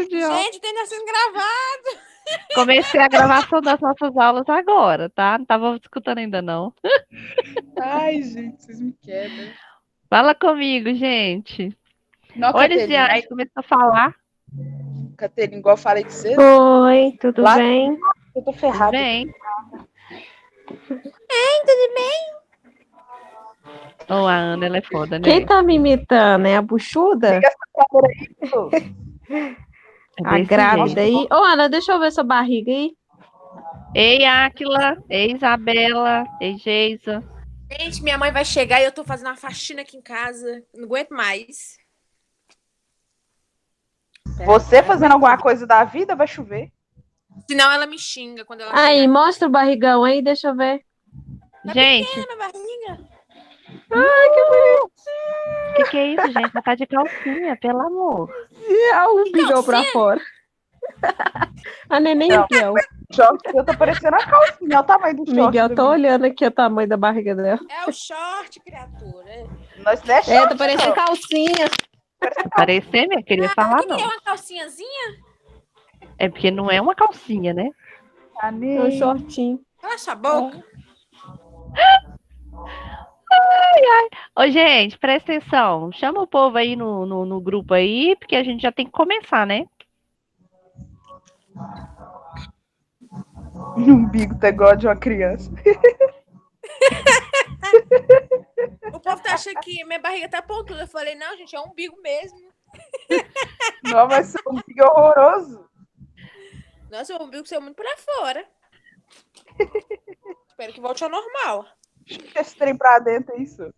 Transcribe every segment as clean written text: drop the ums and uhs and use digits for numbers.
Idiota. Gente, tem sendo gravado. Comecei a gravação das nossas aulas agora, tá? Não tava escutando ainda, não. Ai, gente, vocês me quebram. Fala comigo, gente. Não, Oi, Caterina, Lisiane, começou a falar. Caterina, igual eu falei com você, Oi, tudo Lá- bem? eu tô Tudo ferrada. bem? Tudo bem? Oh, a Ana, ela é foda, Quem né? tá me imitando? É a buchuda? Liga essa câmera aí, pô. É A desse grávida jeito. aí? Ô, Ana, deixa eu ver sua barriga aí. Ei, Áquila. Ei, Isabela. Ei, Geisa. Gente, minha mãe vai chegar e eu tô fazendo uma faxina aqui em casa. Não aguento mais. Você fazendo alguma coisa da vida, vai chover. Senão ela me xinga quando ela Aí, chegar. mostra o barrigão aí, deixa eu ver. Tá Gente, pequena a barriga. Ai, que bonitinho. que é isso, gente? Ela tá de calcinha, pelo amor. É o bigão pra fora. A neném Não. aqui, ó. Short, eu tô parecendo a calcinha. Olha o tamanho do short. Miguel, do tô olhando aqui o tamanho da barriga dela. É o short, criatura. Nós não é short, É, tá parecendo não. calcinha. Parecer, minha, queria falar, O que é não. uma calcinhazinha? É porque não é uma calcinha, né? Tá É um nem... shortinho. Cala sua boca. Ô, gente, presta atenção. Chama o povo aí no grupo aí, porque a gente já tem que começar, né? O umbigo tá igual de uma criança. O povo tá achando que minha barriga tá pontuda. Eu falei, não, gente, é um umbigo mesmo. Não, mas seu umbigo é horroroso. Nossa, o umbigo saiu muito pra fora. Espero que volte ao normal. Chuta esse trem pra dentro, é isso.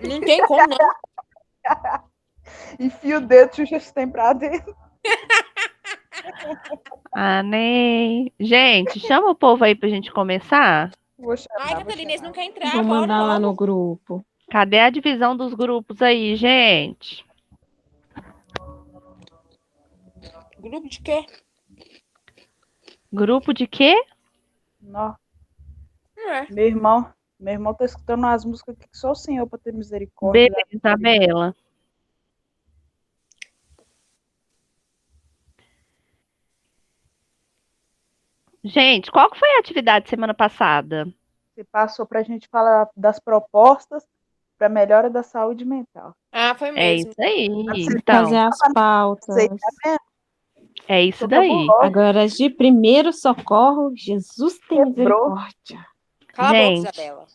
Não tem como, não. Enfia o dedo, chucha esse trem pra dentro. Ah, nem. Gente, chama o povo aí pra gente começar. Vou chamar, Ai, vou Catalina, chamar. eles não querem entrar. Vou Bora mandar lá logo. no grupo. Cadê a divisão dos grupos aí, gente? Grupo de quê? Grupo de quê? Não. É. Meu irmão tá escutando umas músicas aqui que só o Senhor pra ter misericórdia. Beleza, Isabela. Gente, qual que foi a atividade semana passada? Você passou pra gente falar das propostas para melhora da saúde mental. Ah, foi É mesmo. isso aí. Fazer Então, as pautas. Você tá vendo? é isso Sobre daí. a Agora, de primeiro socorro, Jesus tem Quebrou. misericórdia. Cala a Gente. boca, Isabela.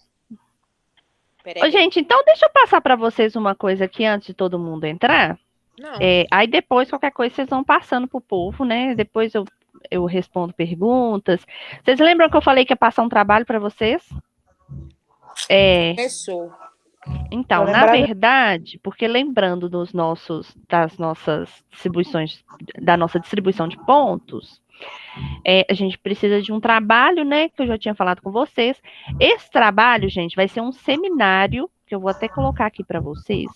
Peraí. Ô, gente, então deixa eu passar para vocês uma coisa aqui antes de todo mundo entrar. Não. Aí depois, qualquer coisa, vocês vão passando pro povo, né? Depois eu respondo perguntas. Vocês lembram que eu falei que ia passar um trabalho para vocês? Começou. Então, Tô na lembrada. verdade, porque lembrando das nossas distribuições, da nossa distribuição de pontos, a gente precisa de um trabalho, né? Que eu já tinha falado com vocês. Esse trabalho, gente, vai ser um seminário, que eu vou até colocar aqui para vocês.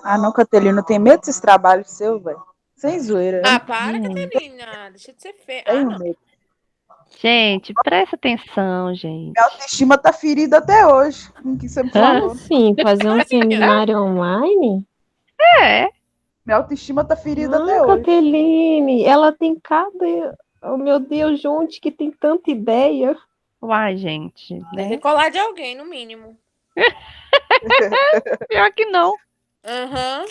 Ah, não, Catelina, tem medo desses trabalhos seus, velho? Sem zoeira. Ah, para, Catarina. Deixa de ser feia. Tenho não. medo. Gente, presta atenção, gente. Minha autoestima tá ferida até hoje. Com o que você me falou. Assim, fazer um seminário online? É, Minha autoestima tá ferida até Não, hoje. Cateline, ela tem cada... Oh, meu Deus, gente, que tem tanta ideia. uai, gente, Deve né? colar de alguém, no mínimo. Pior que não. Aham.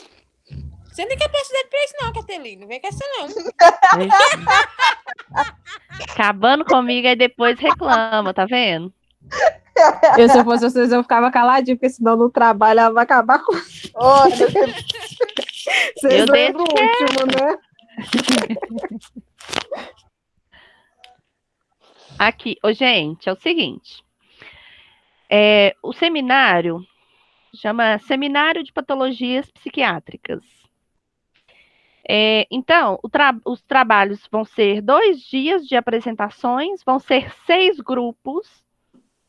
Você não tem capacidade pra isso, não, Catarina. Não vem com essa, não. Acabando comigo, aí depois reclama, tá vendo? Eu, se eu fosse vocês, eu ficava caladinho, porque senão no trabalho ela vai acabar com Olha, vocês. Eu É o último, né? Aqui, ô, gente, é o seguinte. O seminário chama Seminário de Patologias Psiquiátricas. Então, os trabalhos vão ser 2 dias de apresentações, vão ser 6 grupos,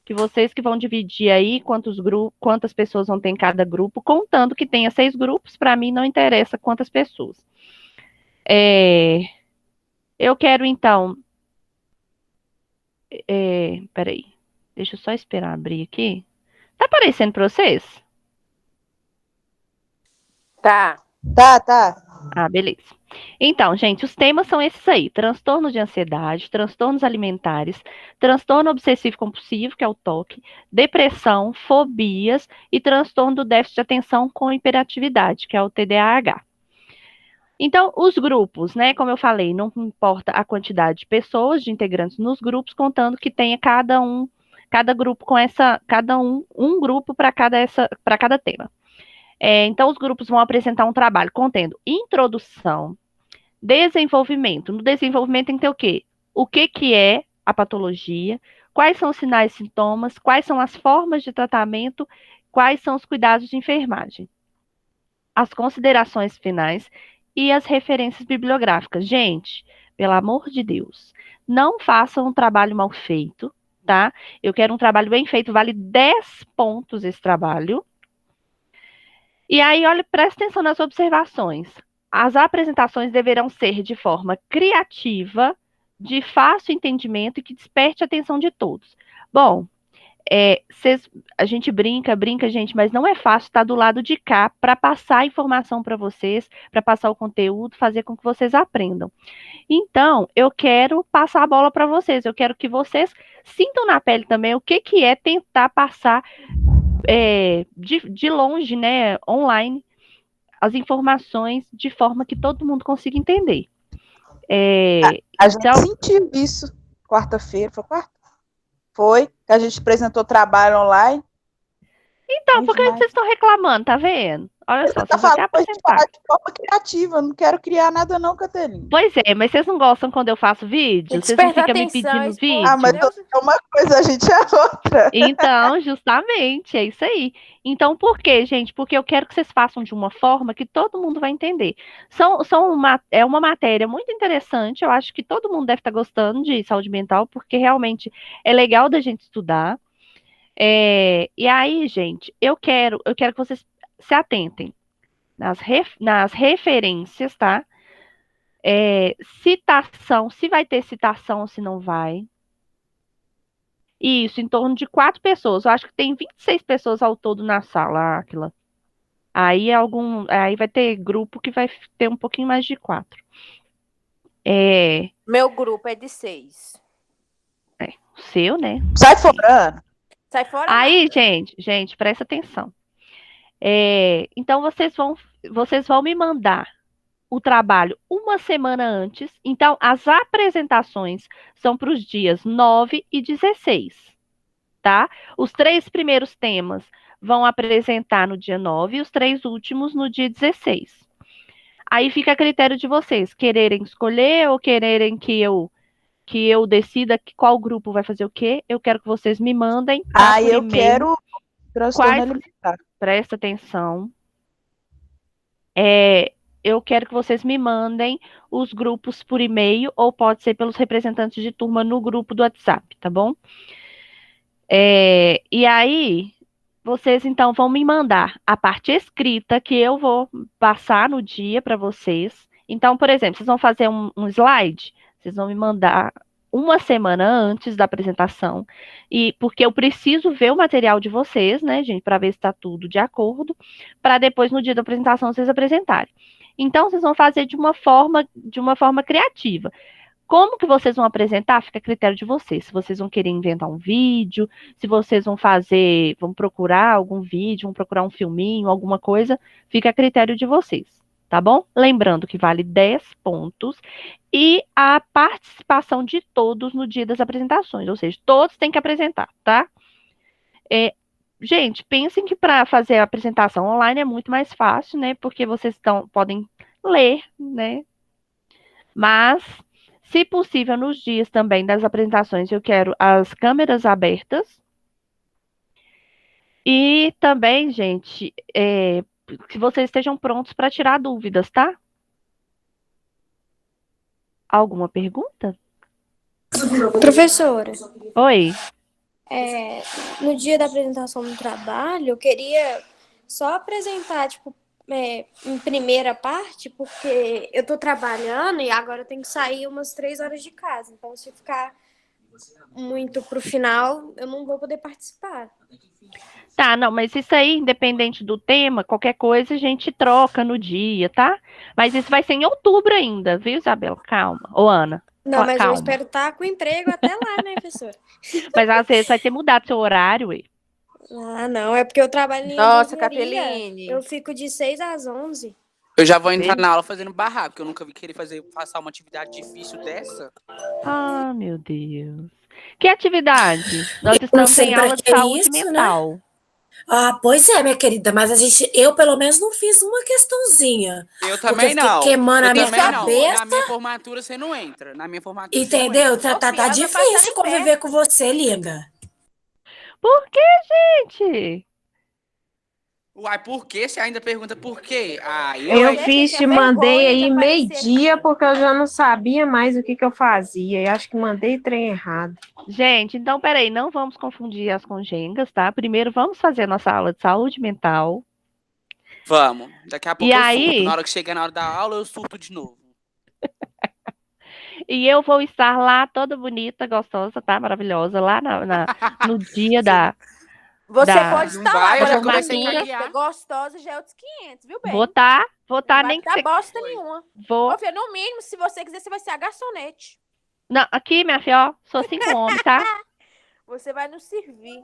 que vocês que vão dividir aí quantas pessoas vão ter em cada grupo, contando que tenha 6 grupos, para mim não interessa quantas pessoas. Eu quero, então... peraí, deixa eu só esperar abrir aqui. Tá aparecendo para vocês? Tá. tá. Ah, beleza. Então, gente, os temas são esses aí: transtorno de ansiedade, transtornos alimentares, transtorno obsessivo compulsivo, que é o TOC, depressão, fobias e transtorno do déficit de atenção com hiperatividade, que é o TDAH. Então, os grupos, né? Como eu falei, não importa a quantidade de pessoas, de integrantes nos grupos, contando que tenha cada grupo com um grupo para cada tema. Então, os grupos vão apresentar um trabalho contendo introdução, desenvolvimento. No desenvolvimento tem que ter o quê? O que é a patologia, quais são os sinais e sintomas, quais são as formas de tratamento, quais são os cuidados de enfermagem, as considerações finais e as referências bibliográficas. Gente, pelo amor de Deus, não façam um trabalho mal feito, tá? Eu quero um trabalho bem feito, vale 10 pontos esse trabalho. E aí, olha, presta atenção nas observações. As apresentações deverão ser de forma criativa, de fácil entendimento e que desperte a atenção de todos. Bom, a gente brinca, gente, mas não é fácil estar do lado de cá para passar a informação para vocês, para passar o conteúdo, fazer com que vocês aprendam. Então, eu quero passar a bola para vocês, eu quero que vocês sintam na pele também o que é tentar passar de longe, né, online, as informações de forma que todo mundo consiga entender. A gente sentiu isso quarta-feira, foi quarta? Foi, que a gente apresentou trabalho online. Então, por que vocês estão reclamando, tá vendo? Olha só, vocês vão até apresentar. De forma criativa, eu não quero criar nada não, Caterina. Pois é, mas vocês não gostam quando eu faço vídeo? Vocês não ficam me pedindo vídeo? Ah, mas uma coisa, a gente é outra. Então, justamente, é isso aí. Então, por quê, gente? Porque eu quero que vocês façam de uma forma que todo mundo vai entender. É uma matéria muito interessante, eu acho que todo mundo deve estar gostando de saúde mental, porque realmente é legal da gente estudar. E aí, gente, eu quero que vocês se atentem nas referências, tá? Citação, se vai ter citação ou se não vai. Isso, em torno de 4 pessoas. Eu acho que tem 26 pessoas ao todo na sala, Aquila. Aí vai ter grupo que vai ter um pouquinho mais de 4. Meu grupo é de 6. O seu, né? Sai fora. Sai fora. Aí, gente, presta atenção. Então, vocês vão me mandar o trabalho uma semana antes. Então, as apresentações são para os dias 9 e 16, tá? Os 3 primeiros temas vão apresentar no dia 9 e os 3 últimos no dia 16. Aí fica a critério de vocês, quererem escolher ou quererem que eu decida qual grupo vai fazer o quê. Eu quero que vocês me mandem. Eu quero transtorno alimentar. Presta atenção. Eu quero que vocês me mandem os grupos por e-mail ou pode ser pelos representantes de turma no grupo do WhatsApp, tá bom? E aí, vocês então vão me mandar a parte escrita que eu vou passar no dia para vocês. Então, por exemplo, vocês vão fazer um slide, vocês vão me mandar uma semana antes da apresentação, e porque eu preciso ver o material de vocês, né, gente, para ver se está tudo de acordo, para depois, no dia da apresentação, vocês apresentarem. Então, vocês vão fazer de uma forma criativa. Como que vocês vão apresentar, fica a critério de vocês. Se vocês vão querer inventar um vídeo, se vocês vão procurar algum vídeo, vão procurar um filminho, alguma coisa, fica a critério de vocês, tá bom? Lembrando que vale 10 pontos e a participação de todos no dia das apresentações, ou seja, todos têm que apresentar, tá? Gente, pensem que para fazer a apresentação online é muito mais fácil, né? Porque vocês podem ler, né? Mas, se possível, nos dias também das apresentações, eu quero as câmeras abertas. E também, gente, que vocês estejam prontos para tirar dúvidas, tá? Alguma pergunta? Professora. Oi. No dia da apresentação do trabalho, eu queria só apresentar, tipo, em primeira parte, porque eu tô trabalhando e agora eu tenho que sair umas 3 horas de casa. Então, se ficar muito pro final, eu não vou poder participar. Tá, não, mas isso aí, independente do tema, qualquer coisa a gente troca no dia, tá? Mas isso vai ser em outubro ainda, viu, Isabela? Calma. Ô, Ana, Não, mas eu calma. espero estar com emprego até lá, né, professora? Mas às vezes vai ter mudado seu horário, ué. Ah, não, é porque eu trabalho em Nossa, engenharia. Cateline. Eu fico de 6 às 11. Eu já vou entrar na aula fazendo barraco, porque eu nunca vi querer passar uma atividade difícil dessa. Ah, meu Deus. Que atividade? Nós Não estamos sei em pra aula de que saúde isso, né? mental. Ah, pois é, minha querida, mas eu pelo menos não fiz uma questãozinha. Eu Porque também eu fiquei não. queimando Eu a minha também não. cabeça. Na minha formatura você não entra. Na minha formatura você não Entendeu? entra. Tá Ô, filha, ela vai passar difícil em conviver com você, linda. Por que, gente? Uai, por quê? Você ainda pergunta por quê? Ah, Eu Gente, fiz, tinha te mandei vergonha de aí aparecer meio-dia, aqui. porque eu já não sabia mais o que eu fazia. E acho que mandei trem errado. Gente, então peraí, não vamos confundir as conjengas, tá? Primeiro vamos fazer a nossa aula de saúde mental. Vamos. Daqui a E pouco eu surto. aí, Na hora que chegar na hora da aula, eu surto de novo. e eu vou estar lá toda bonita, gostosa, tá? Maravilhosa, lá no dia da Você da pode Não estar lá, vai, eu agora já comecei a formatura. bonita, caguear. gostosa, já é outros 500, viu, bem? Vou estar, Não vai nem que dar você bosta nenhuma. vou. Ô, filha, no mínimo, se você quiser, você vai ser a garçonete. Não, aqui, minha filha, ó, sou 5 homens, tá? Você vai nos servir.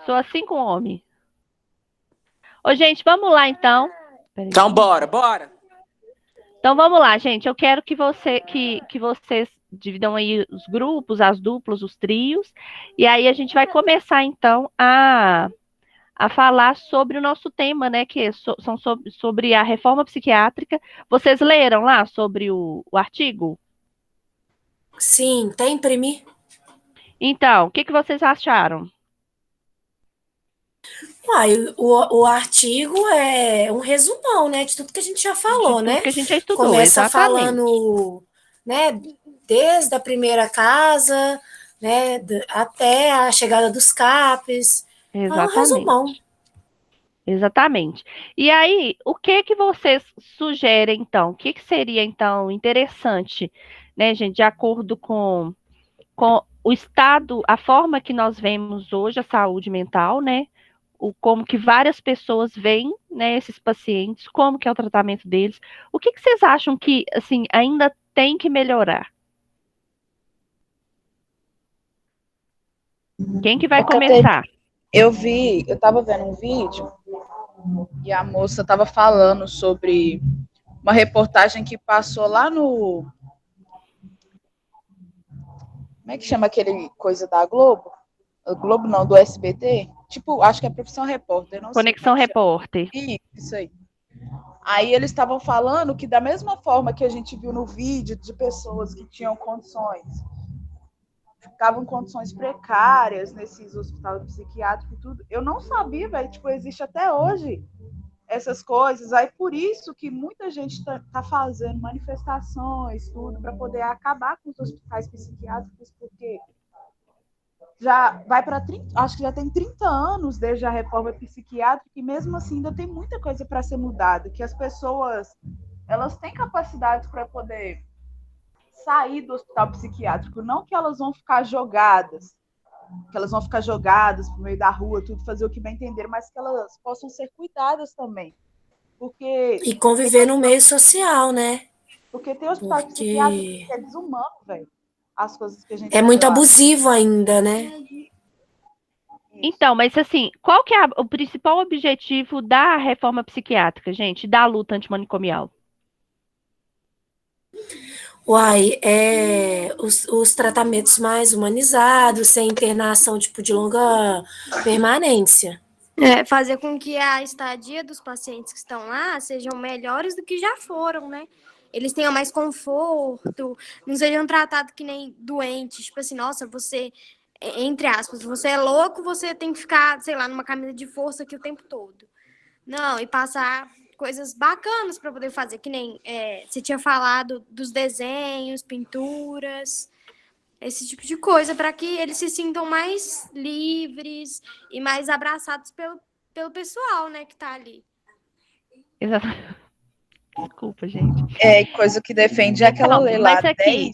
Sou 5 homens. Ô, gente, vamos lá então. Peraí. Então, bora. Então vamos lá, gente. Eu quero que vocês dividam aí os grupos, as duplas, os trios, e aí a gente vai começar então a falar sobre o nosso tema, né? Que são sobre a reforma psiquiátrica. Vocês leram lá sobre o artigo? Sim, até imprimir. Então, o que vocês acharam? Uai, o artigo é um resumão, né, de tudo que a gente já falou, De tudo né? que a gente já estudou, Começa exatamente. falando, né, desde a primeira casa, né, até a chegada dos CAPs. É um resumão. Exatamente. E aí, o que vocês sugerem, então? O que seria, então, interessante, né, gente, de acordo com o estado, a forma que nós vemos hoje a saúde mental, né? Como que várias pessoas veem, né, esses pacientes, como que é o tratamento deles. O que vocês acham que, assim, ainda tem que melhorar? Quem que vai começar? Eu tava vendo um vídeo e a moça tava falando sobre uma reportagem que passou lá no... Como é que chama aquele coisa da Globo? O Globo não, do SBT? Tipo, acho que é Profissão Repórter. Não Conexão sei Repórter. Isso aí. Aí eles estavam falando que da mesma forma que a gente viu no vídeo de pessoas que tinham ficavam em condições precárias nesses hospitais psiquiátricos e tudo, eu não sabia, velho, tipo, existe até hoje essas coisas, aí por isso que muita gente tá fazendo manifestações, tudo, para poder acabar com os hospitais psiquiátricos, porque já vai para 30, acho que já tem 30 anos desde a reforma psiquiátrica e mesmo assim ainda tem muita coisa para ser mudada, que as pessoas, elas têm capacidade para poder sair do hospital psiquiátrico, não que elas vão ficar jogadas por meio da rua, tudo, fazer o que bem entender, mas que elas possam ser cuidadas também. Porque... E conviver no meio social, né? Porque tem hospital psiquiátrico que é desumano, velho. As coisas que a gente... É muito abusivo ainda, né? Então, mas assim, qual que é o principal objetivo da reforma psiquiátrica, gente, da luta antimanicomial? Uai, os tratamentos mais humanizados, sem internação tipo de longa permanência. Fazer com que a estadia dos pacientes que estão lá sejam melhores do que já foram, né? Eles tenham mais conforto, não sejam tratados que nem doentes. Tipo assim, nossa, você, entre aspas, você é louco, você tem que ficar, sei lá, numa camisa de força aqui o tempo todo. Não, e passar coisas bacanas para poder fazer, que nem você tinha falado dos desenhos, pinturas, esse tipo de coisa, para que eles se sintam mais livres e mais abraçados pelo pessoal, né, que está ali. Desculpa, gente. Coisa que defende é aquela lei lá, mas aqui...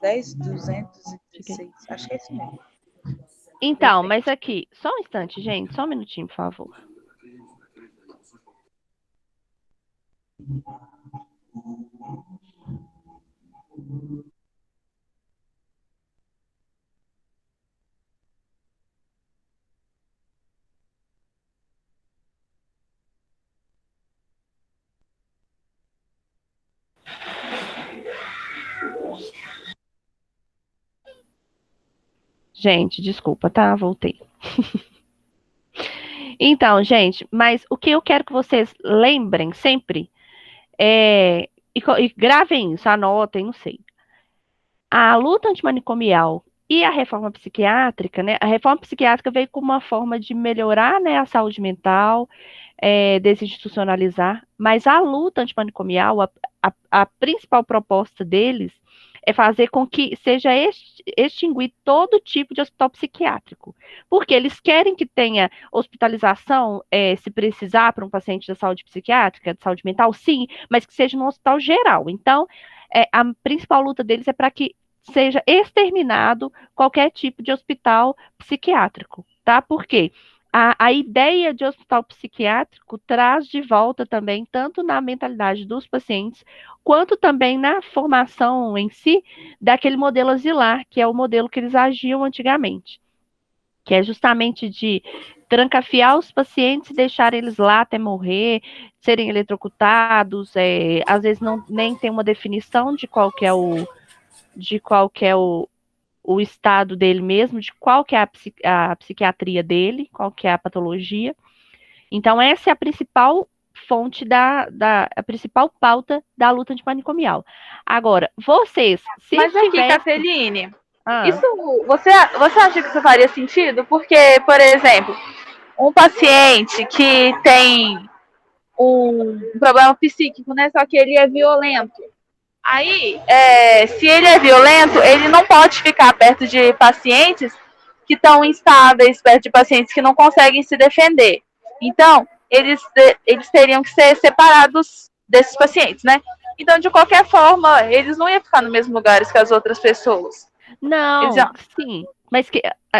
10.216. Acho que é isso mesmo. Então, mas aqui, só um instante, gente, só um minutinho, por favor. Gente, desculpa, tá? Voltei. Então, gente, mas o que eu quero que vocês lembrem sempre e gravem isso, anotem, não sei. A luta antimanicomial e a reforma psiquiátrica, né? A reforma psiquiátrica veio como uma forma de melhorar, né, a saúde mental, desinstitucionalizar, mas a luta antimanicomial, a principal proposta deles é fazer com que seja extinguir todo tipo de hospital psiquiátrico, porque eles querem que tenha hospitalização, se precisar, para um paciente da saúde psiquiátrica, de saúde mental, sim, mas que seja no hospital geral. Então, a principal luta deles é para que seja exterminado qualquer tipo de hospital psiquiátrico, tá? Por quê? A ideia de hospital psiquiátrico traz de volta também, tanto na mentalidade dos pacientes, quanto também na formação em si, daquele modelo asilar, que é o modelo que eles agiam antigamente, que é justamente de trancafiar os pacientes e deixar eles lá até morrer, serem eletrocutados, às vezes nem tem uma definição de qual que é o estado dele mesmo, de qual que é a psiquiatria dele, qual que é a patologia. Então, essa é a principal fonte a principal pauta da luta antimanicomial. Agora, vocês, se Mas aqui, tivessem... Capeline, isso, você acha que isso faria sentido? Porque, por exemplo, um paciente que tem um problema psíquico, né? Só que ele é violento. Aí, se ele é violento, ele não pode ficar perto de pacientes que estão instáveis, perto de pacientes que não conseguem se defender. Então, eles teriam que ser separados desses pacientes, né? Então, de qualquer forma, eles não iam ficar no mesmo lugar que as outras pessoas. Não, sim. Mas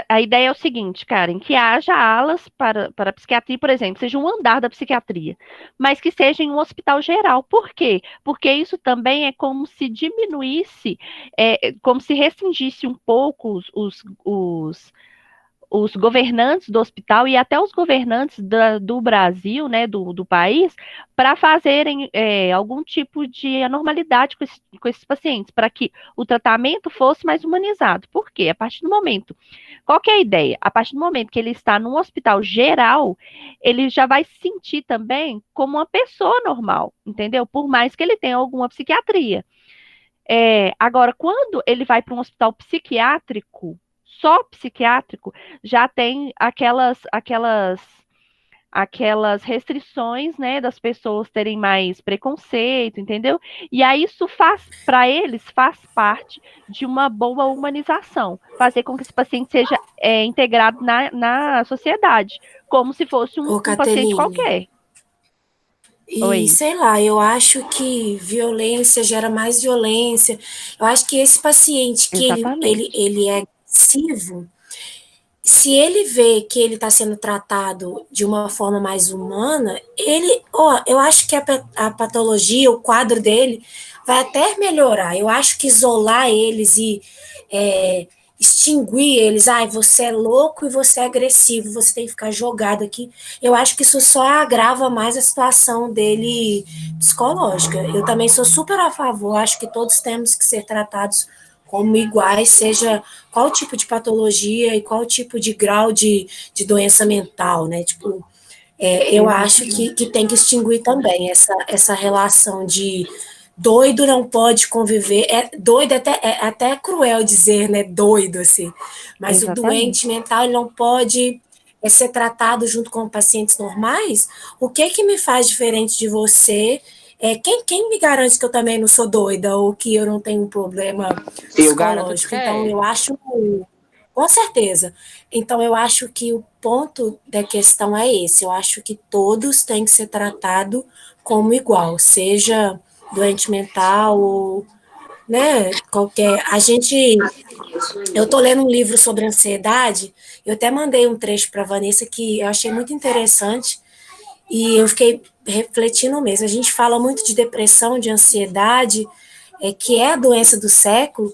a ideia é o seguinte, Karen, que haja alas para a psiquiatria, por exemplo, seja um andar da psiquiatria, mas que seja em um hospital geral. Por quê? Porque isso também é como se diminuísse, como se restringisse um pouco os governantes do hospital e até os governantes do Brasil, né, do país, para fazerem algum tipo de anormalidade com esses pacientes, para que o tratamento fosse mais humanizado. Por quê? A partir do momento, qual que é a ideia? A partir do momento que ele está num hospital geral, ele já vai se sentir também como uma pessoa normal, entendeu? Por mais que ele tenha alguma psiquiatria. Agora, quando ele vai para um hospital psiquiátrico, só psiquiátrico, já tem aquelas restrições, né, das pessoas terem mais preconceito, entendeu? E aí isso para eles, faz parte de uma boa humanização, fazer com que esse paciente seja integrado na sociedade, como se fosse um paciente qualquer. E, sei lá, eu acho que violência gera mais violência. Eu acho que esse paciente que ele é agressivo, se ele vê que ele está sendo tratado de uma forma mais humana, eu acho que a patologia, o quadro dele, vai até melhorar. Eu acho que isolar eles e extinguir eles, você é louco e você é agressivo, você tem que ficar jogado aqui. Eu acho que isso só agrava mais a situação dele psicológica. Eu também sou super a favor, acho que todos temos que ser tratados como iguais, seja qual tipo de patologia e qual tipo de grau de doença mental, né? Tipo, eu acho que tem que extinguir também essa relação de doido não pode conviver, doido é até cruel dizer, né, doido, assim, mas o doente mental ele não pode ser tratado junto com pacientes normais. O que me faz diferente de você? Quem me garante que eu também não sou doida ou que eu não tenho um problema psicológico? Então, eu acho Com certeza. Então, eu acho que o ponto da questão é esse. Eu acho que todos têm que ser tratados como igual, seja doente mental ou, né, qualquer. Eu estou lendo um livro sobre ansiedade, eu até mandei um trecho para a Vanessa que eu achei muito interessante e eu fiquei refletindo mesmo. A gente fala muito de depressão, de ansiedade, que é a doença do século,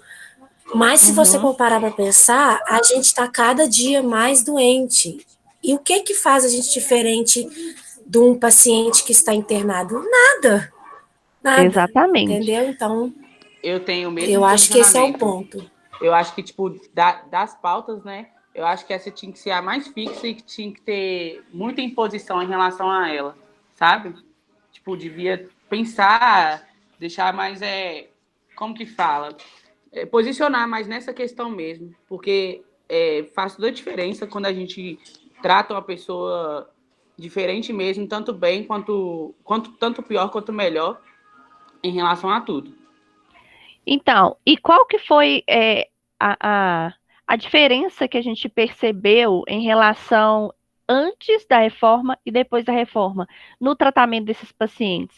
mas se você for parar para pensar, a gente está cada dia mais doente. E o que faz a gente diferente de um paciente que está internado? Nada, nada, Exatamente. entendeu? Então, Eu tenho o mesmo eu acho que esse é o posicionamento. ponto. Eu acho que, tipo, das pautas, né? Eu acho que essa tinha que ser a mais fixa e que tinha que ter muita imposição em relação a ela, sabe? Tipo, devia pensar, deixar mais, como que fala? Posicionar mais nessa questão mesmo, porque faz toda a diferença quando a gente trata uma pessoa diferente mesmo, tanto bem tanto pior quanto melhor em relação a tudo. Então, e qual que foi a diferença que a gente percebeu em relação antes da reforma e depois da reforma no tratamento desses pacientes?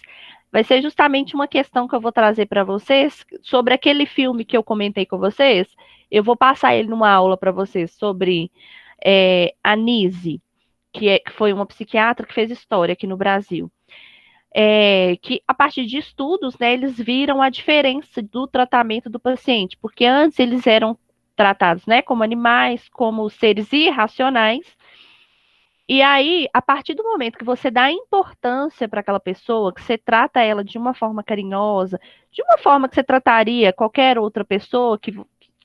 Vai ser justamente uma questão que eu vou trazer para vocês sobre aquele filme que eu comentei com vocês. Eu vou passar ele numa aula para vocês sobre a Nise, que foi uma psiquiatra que fez história aqui no Brasil. Que a partir de estudos, né, eles viram a diferença do tratamento do paciente, porque antes eles eram tratados, né, como animais, como seres irracionais, e aí, a partir do momento que você dá importância para aquela pessoa, que você trata ela de uma forma carinhosa, de uma forma que você trataria qualquer outra pessoa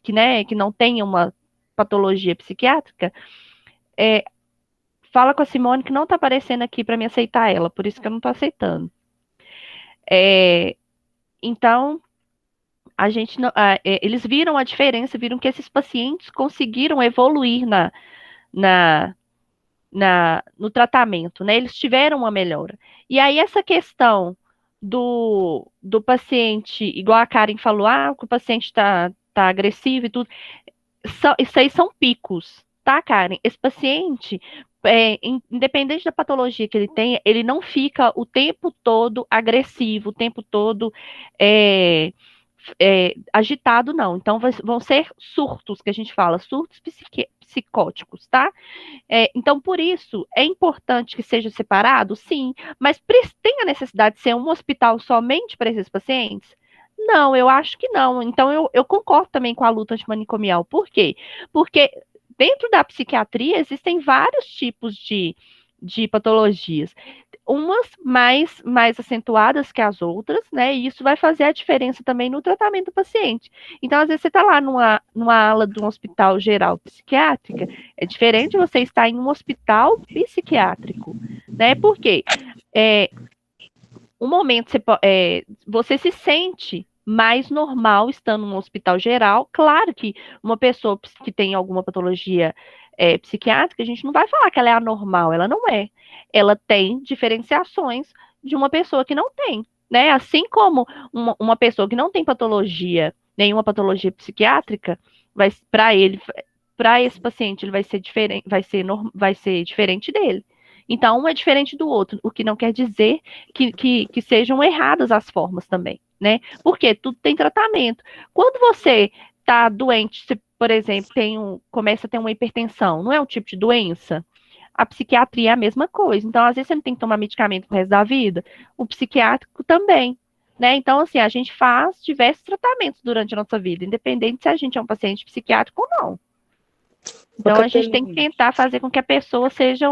né, que não tenha uma patologia psiquiátrica, fala com a Simone que não está aparecendo aqui para me aceitar ela, por isso que eu não estou aceitando. Então, eles viram a diferença, viram que esses pacientes conseguiram evoluir no tratamento, né? Eles tiveram uma melhora. E aí, essa questão do paciente, igual a Karen falou, que o paciente está agressivo e tudo, isso aí são picos, tá, Karen? Esse paciente, independente da patologia que ele tenha, ele não fica o tempo todo agressivo, o tempo todo agitado, não. Então, vão ser surtos, que a gente fala, surtos psicóticos, tá? Então, por isso, é importante que seja separado? Sim, mas tem a necessidade de ser um hospital somente para esses pacientes? Não, eu acho que não. Então, eu concordo também com a luta antimanicomial. Por quê? Porque dentro da psiquiatria existem vários tipos de patologias, umas mais acentuadas que as outras, né? E isso vai fazer a diferença também no tratamento do paciente. Então, às vezes, você está lá numa ala de um hospital geral psiquiátrica, é diferente você estar em um hospital psiquiátrico, né? Por quê? Um momento você se sente mais normal estando num hospital geral. Claro que uma pessoa que tem alguma patologia psiquiátrica, a gente não vai falar que ela é anormal, ela não é. Ela tem diferenciações de uma pessoa que não tem, né? Assim como uma pessoa que não tem nenhuma patologia psiquiátrica, para esse paciente, ele vai ser diferente dele. Então, um é diferente do outro, o que não quer dizer que sejam erradas as formas também, né? Porque tudo tem tratamento. Quando você está doente, se, por exemplo, começa a ter uma hipertensão, não é um tipo de doença? A psiquiatria é a mesma coisa. Então, às vezes, você não tem que tomar medicamento pro resto da vida. O psiquiátrico também, né? Então, assim, a gente faz diversos tratamentos durante a nossa vida, independente se a gente é um paciente psiquiátrico ou não. Então, a gente tem que tentar fazer com que a pessoa seja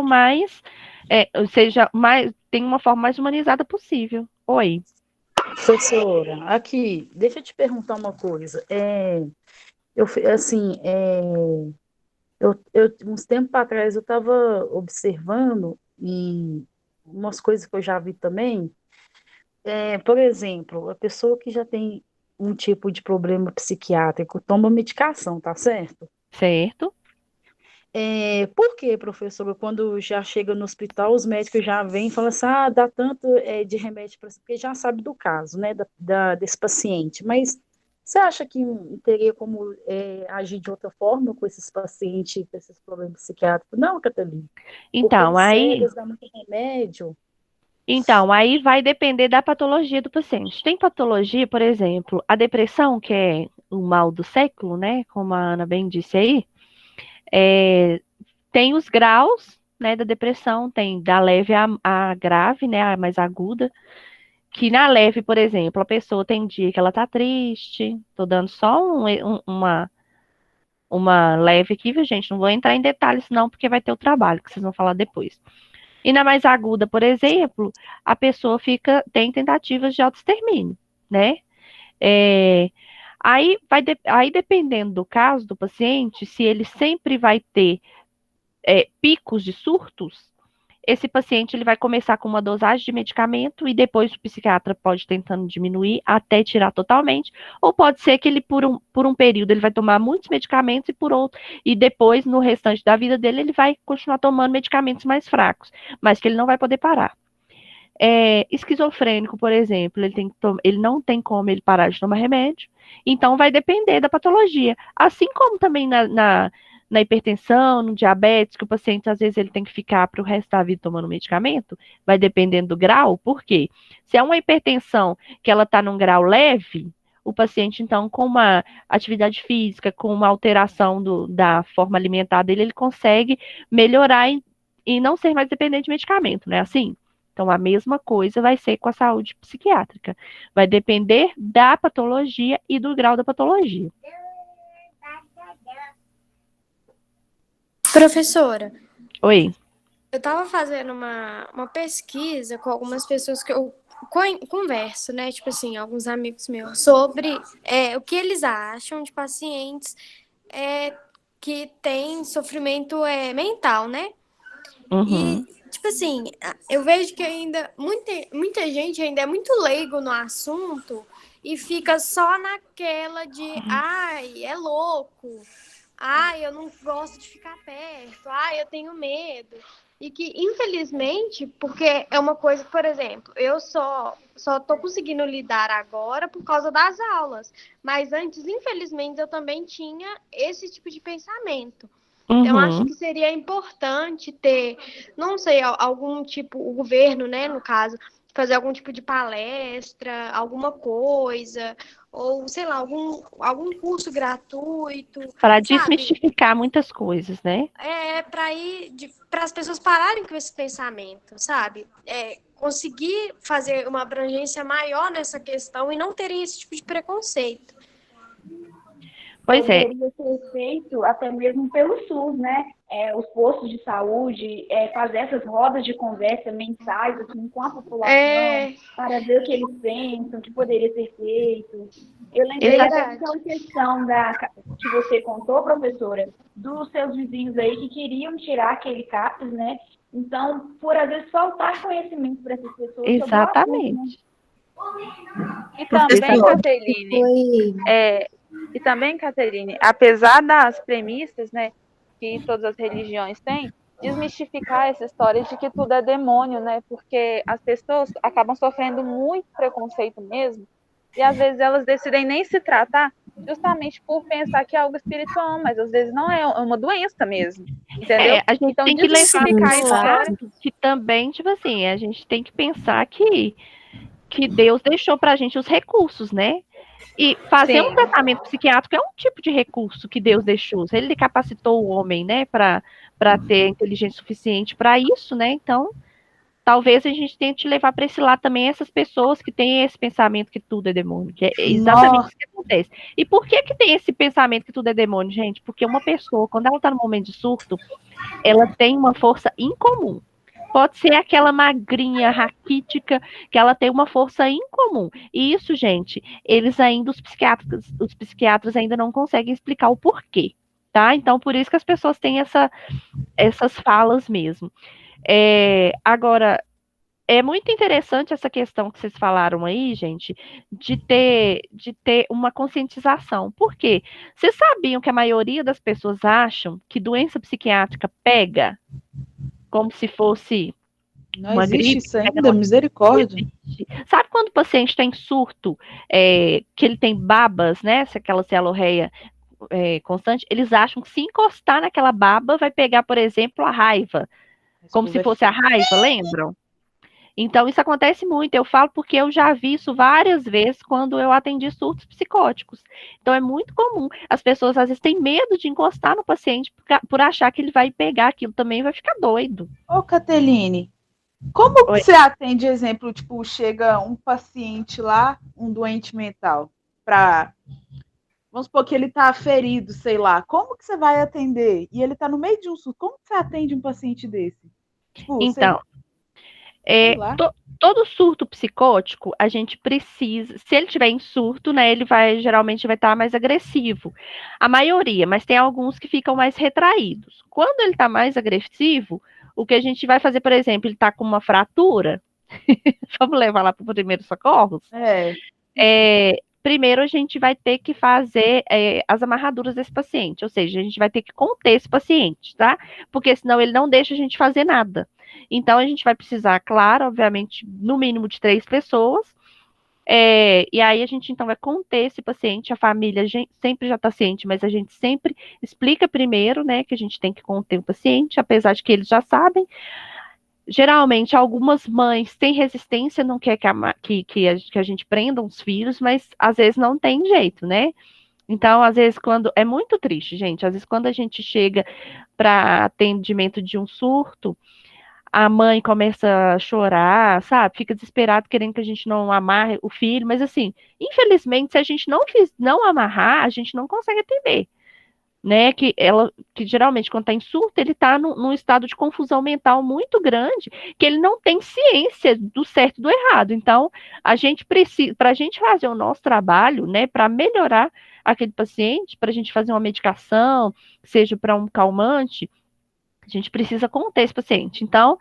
tenha uma forma mais humanizada possível. Oi. Professora, aqui, deixa eu te perguntar uma coisa. Uns tempos atrás eu estava observando e umas coisas que eu já vi também. Por exemplo, a pessoa que já tem um tipo de problema psiquiátrico toma medicação, tá certo? Certo. Por quê, professora? Quando já chega no hospital, os médicos já vêm e falam assim, dá tanto de remédio para você, porque já sabe do caso, né, desse paciente. Mas Você acha que teria como agir de outra forma com esses pacientes, com esses problemas psiquiátricos? Não, Catalina. Então, Porque aí, eles dão muito remédio. então, aí vai depender da patologia do paciente. Tem patologia, por exemplo, a depressão, que é o mal do século, né? Como a Ana bem disse aí, tem os graus, né, da depressão, tem da leve à grave, né, a mais aguda. Que na leve, por exemplo, a pessoa tem dia que ela tá triste, tô dando só uma leve aqui, viu, gente? Não vou entrar em detalhes, não, porque vai ter o trabalho, que vocês vão falar depois. E na mais aguda, por exemplo, a pessoa tem tentativas de autoextermínio, né? Aí, dependendo do caso do paciente, se ele sempre vai ter picos de surtos, esse paciente ele vai começar com uma dosagem de medicamento e depois o psiquiatra pode tentando diminuir até tirar totalmente, ou pode ser que ele por um período ele vai tomar muitos medicamentos e depois no restante da vida dele ele vai continuar tomando medicamentos mais fracos, mas que ele não vai poder parar. Esquizofrênico, por exemplo, ele não tem como ele parar de tomar remédio, então vai depender da patologia, assim como também na hipertensão, no diabetes, que o paciente às vezes ele tem que ficar para o resto da vida tomando medicamento, vai dependendo do grau, por quê? Se é uma hipertensão que ela está num grau leve, o paciente, então, com uma atividade física, com uma alteração da forma alimentar dele, ele consegue melhorar e não ser mais dependente de medicamento, não é assim? Então, a mesma coisa vai ser com a saúde psiquiátrica. Vai depender da patologia e do grau da patologia. Professora, Oi. eu estava fazendo uma pesquisa com algumas pessoas que eu converso, né? Tipo assim, alguns amigos meus, sobre o que eles acham de pacientes que têm sofrimento mental, né? Uhum. E, tipo assim, eu vejo que ainda muita gente ainda é muito leigo no assunto e fica só naquela de, ai, é louco. Ai, eu não gosto de ficar perto. Ai, eu tenho medo. E que, infelizmente, porque é uma coisa, por exemplo, eu só tô conseguindo lidar agora por causa das aulas. Mas antes, infelizmente, eu também tinha esse tipo de pensamento. Então, acho que seria importante ter, não sei, algum tipo, o governo, né, no caso, fazer algum tipo de palestra, alguma coisa, ou, sei lá, algum curso gratuito, Para sabe? desmistificar muitas coisas, né? Para as pessoas pararem com esse pensamento, sabe? Conseguir fazer uma abrangência maior nessa questão e não terem esse tipo de preconceito. Pois é. Poderia ser feito até mesmo pelo SUS, né? Os postos de saúde, fazer essas rodas de conversa mensais assim, com a população, para ver o que eles pensam, o que poderia ser feito. Eu lembrei até daquela questão que você contou, professora, dos seus vizinhos aí que queriam tirar aquele CAPS, né? Então, por às vezes faltar conhecimento para essas pessoas. Exatamente. E também, Caterine, E também, Caterine, apesar das premissas, né, que todas as religiões têm, desmistificar essa história de que tudo é demônio, né, porque as pessoas acabam sofrendo muito preconceito mesmo, e às vezes elas decidem nem se tratar justamente por pensar que é algo espiritual, mas às vezes não é uma doença mesmo, entendeu? A gente então, tem que desmistificar a história. que também, tipo assim, a gente tem que pensar que Deus deixou pra gente os recursos, né? E fazer um tratamento psiquiátrico é um tipo de recurso que Deus deixou. Ele capacitou o homem, né, para ter inteligência suficiente para isso, né? Então, talvez a gente tente levar para esse lado também essas pessoas que têm esse pensamento que tudo é demônio, que é exatamente isso que acontece. E por que tem esse pensamento que tudo é demônio, gente? Porque uma pessoa, quando ela está no momento de surto, ela tem uma força incomum. Pode ser aquela magrinha, raquítica, que ela tem uma força incomum. E isso, gente, os psiquiatras ainda não conseguem explicar o porquê, tá? Então, por isso que as pessoas têm essas falas mesmo. Agora, é muito interessante essa questão que vocês falaram aí, gente, de ter uma conscientização. Por quê? Vocês sabiam que a maioria das pessoas acham que doença psiquiátrica pega como se fosse Não uma existe gripe, isso ainda, misericórdia. sabe quando o paciente está em surto, que ele tem babas, né? Aquela celorreia constante, eles acham que se encostar naquela baba vai pegar, por exemplo, a raiva, como se fosse a raiva, lembram? Então, isso acontece muito. Eu falo porque eu já vi isso várias vezes quando eu atendi surtos psicóticos. Então, é muito comum. As pessoas, às vezes, têm medo de encostar no paciente por achar que ele vai pegar aquilo também e vai ficar doido. Ô, Cateline, como Oi. você atende, exemplo, tipo, chega um paciente lá, um doente mental, vamos supor que ele está ferido, sei lá, como que você vai atender? E ele está no meio de um surto, como que você atende um paciente desse? Tipo, Então, sei lá. todo surto psicótico, a gente precisa, se ele tiver em surto, né, ele geralmente vai estar mais agressivo. A maioria, mas tem alguns que ficam mais retraídos. Quando ele está mais agressivo, o que a gente vai fazer, por exemplo, ele está com uma fratura, vamos levar lá para o primeiro socorros? Primeiro a gente vai ter que fazer as amarraduras desse paciente, ou seja, a gente vai ter que conter esse paciente, tá? Porque senão ele não deixa a gente fazer nada. Então a gente vai precisar, claro, obviamente, no mínimo de 3 pessoas, e aí a gente então vai conter esse paciente, a família sempre já está ciente, mas a gente sempre explica primeiro, né, que a gente tem que conter o paciente, apesar de que eles já sabem. Geralmente, algumas mães têm resistência, não quer que a gente prenda os filhos, mas às vezes não tem jeito, né? Então, às vezes, é muito triste, gente. Às vezes, quando a gente chega para atendimento de um surto, a mãe começa a chorar, sabe? Fica desesperado querendo que a gente não amarre o filho, mas assim, infelizmente, se a gente não amarrar, a gente não consegue atender. Né, que geralmente quando está em surto, ele está num estado de confusão mental muito grande, que ele não tem ciência do certo e do errado. Então, a gente precisa, para a gente fazer o nosso trabalho, né, para melhorar aquele paciente, para a gente fazer uma medicação, seja para um calmante, a gente precisa conter esse paciente. Então,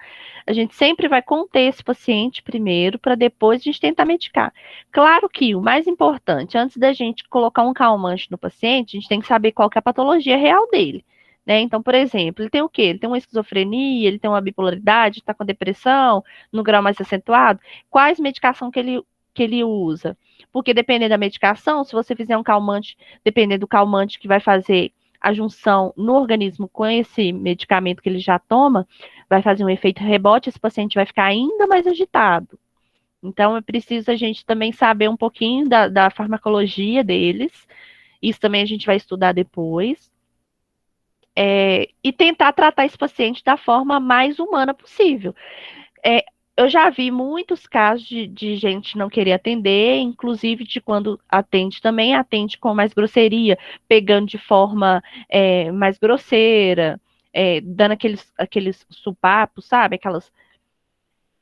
a gente sempre vai conter esse paciente primeiro, para depois a gente tentar medicar. Claro que o mais importante, antes da gente colocar um calmante no paciente, a gente tem que saber qual que é a patologia real dele. Né? Então, por exemplo, ele tem o quê? Ele tem uma esquizofrenia, ele tem uma bipolaridade, está com depressão, no grau mais acentuado. Quais medicação que ele usa? Porque dependendo da medicação, se você fizer um calmante, dependendo do calmante que vai fazer a junção no organismo com esse medicamento que ele já toma, vai fazer um efeito rebote, esse paciente vai ficar ainda mais agitado. Então, é preciso a gente também saber um pouquinho da farmacologia deles, isso também a gente vai estudar depois, e tentar tratar esse paciente da forma mais humana possível. Eu já vi muitos casos de gente não querer atender, inclusive de quando atende também, atende com mais grosseria, pegando de forma mais grosseira, dando aqueles supapos, sabe?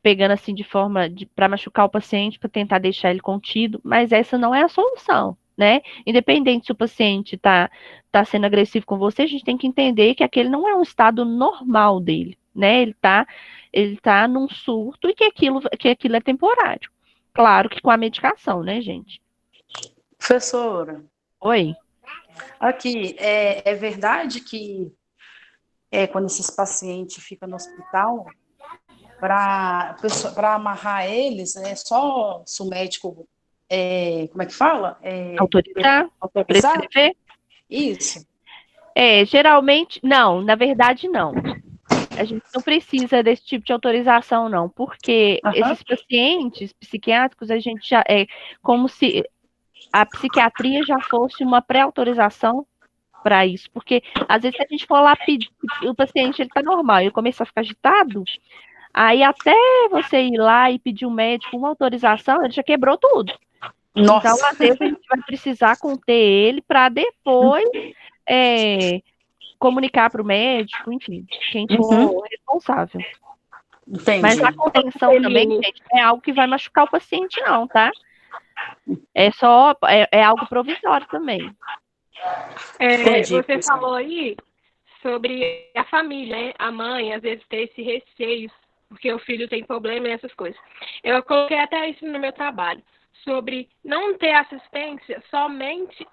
Pegando assim de forma para machucar o paciente, para tentar deixar ele contido, mas essa não é a solução, né? Independente se o paciente tá sendo agressivo com você, a gente tem que entender que aquele não é um estado normal dele, né? Ele tá num surto e que aquilo é temporário. Claro que com a medicação, né, gente? Professora. Oi. Aqui, é verdade que quando esses pacientes ficam no hospital, para amarrar eles, é só se o médico, como é que fala? Autorizar? Prescrever? Isso. Geralmente, não, na verdade, não. A gente não precisa desse tipo de autorização, não, porque esses pacientes psiquiátricos, a gente já como se a psiquiatria já fosse uma pré-autorização para isso, porque às vezes se a gente for lá pedir, o paciente ele está normal e começa a ficar agitado, aí até você ir lá e pedir um médico uma autorização, ele já quebrou tudo. Nossa. Então, às vezes, a gente vai precisar conter ele para depois comunicar para o médico, enfim, quem for responsável. Entendi. Mas a contenção também, gente, não é algo que vai machucar o paciente, não, tá? É algo provisório também. Você falou aí sobre a família, né? A mãe, às vezes, ter esse receio, porque o filho tem problema e essas coisas. Eu coloquei até isso no meu trabalho, sobre não ter assistência somente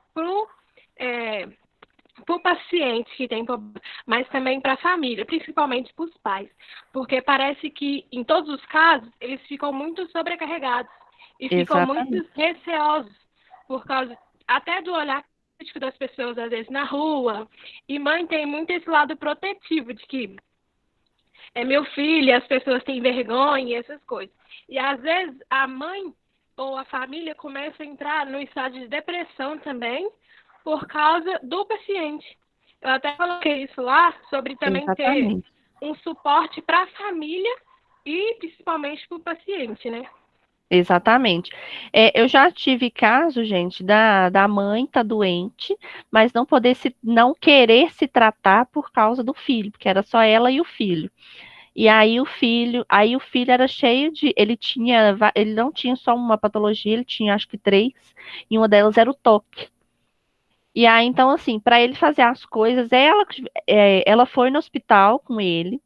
para o paciente que tem problema, mas também para a família, principalmente para os pais, porque parece que em todos os casos eles ficam muito sobrecarregados e ficam muito Exatamente. receosos por causa até do olhar crítico das pessoas às vezes na rua. E mãe tem muito esse lado protetivo de que é meu filho, as pessoas têm vergonha e essas coisas. E às vezes a mãe ou a família começa a entrar no estado de depressão também por causa do paciente. Eu até coloquei isso lá sobre também ter Exatamente. um suporte para a família e principalmente para o paciente, né? Exatamente. Eu já tive caso, gente, da mãe tá doente, mas não querer se tratar por causa do filho, porque era só ela e o filho. E aí o filho era cheio de, ele não tinha só uma patologia, ele tinha acho que 3, e uma delas era o toque. E aí, então, assim, para ele fazer as coisas, ela foi no hospital com ele.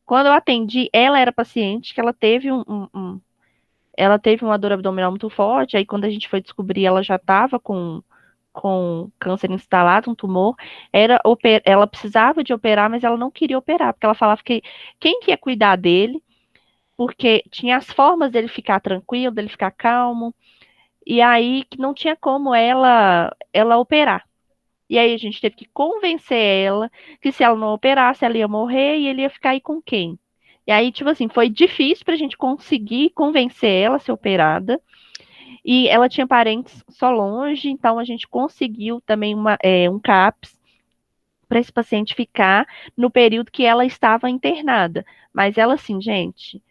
Quando eu atendi, ela era paciente, que ela teve ela teve uma dor abdominal muito forte, aí quando a gente foi descobrir, ela já estava com câncer instalado, um tumor, ela precisava de operar, mas ela não queria operar, porque ela falava que quem que ia cuidar dele, porque tinha as formas dele ficar tranquilo, dele ficar calmo, e aí que não tinha como ela operar. E aí a gente teve que convencer ela que se ela não operasse, ela ia morrer e ele ia ficar aí com quem? E aí, tipo assim, foi difícil pra gente conseguir convencer ela a ser operada. E ela tinha parentes só longe, então a gente conseguiu também um CAPS para esse paciente ficar no período que ela estava internada. Mas ela, assim, gente,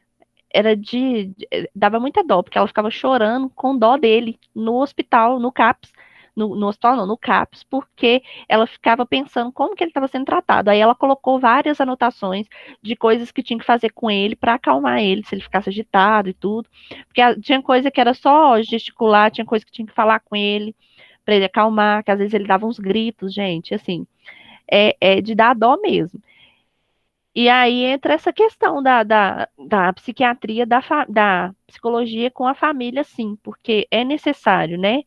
dava muita dó, porque ela ficava chorando com dó dele no hospital, no CAPS, no hospital não, no CAPS, porque ela ficava pensando como que ele estava sendo tratado. Aí ela colocou várias anotações de coisas que tinha que fazer com ele para acalmar ele, se ele ficasse agitado e tudo. Porque tinha coisa que era só gesticular, tinha coisa que tinha que falar com ele para ele acalmar, que às vezes ele dava uns gritos, gente, assim, é de dar dó mesmo. E aí entra essa questão da psiquiatria, da psicologia com a família, sim, porque é necessário, né?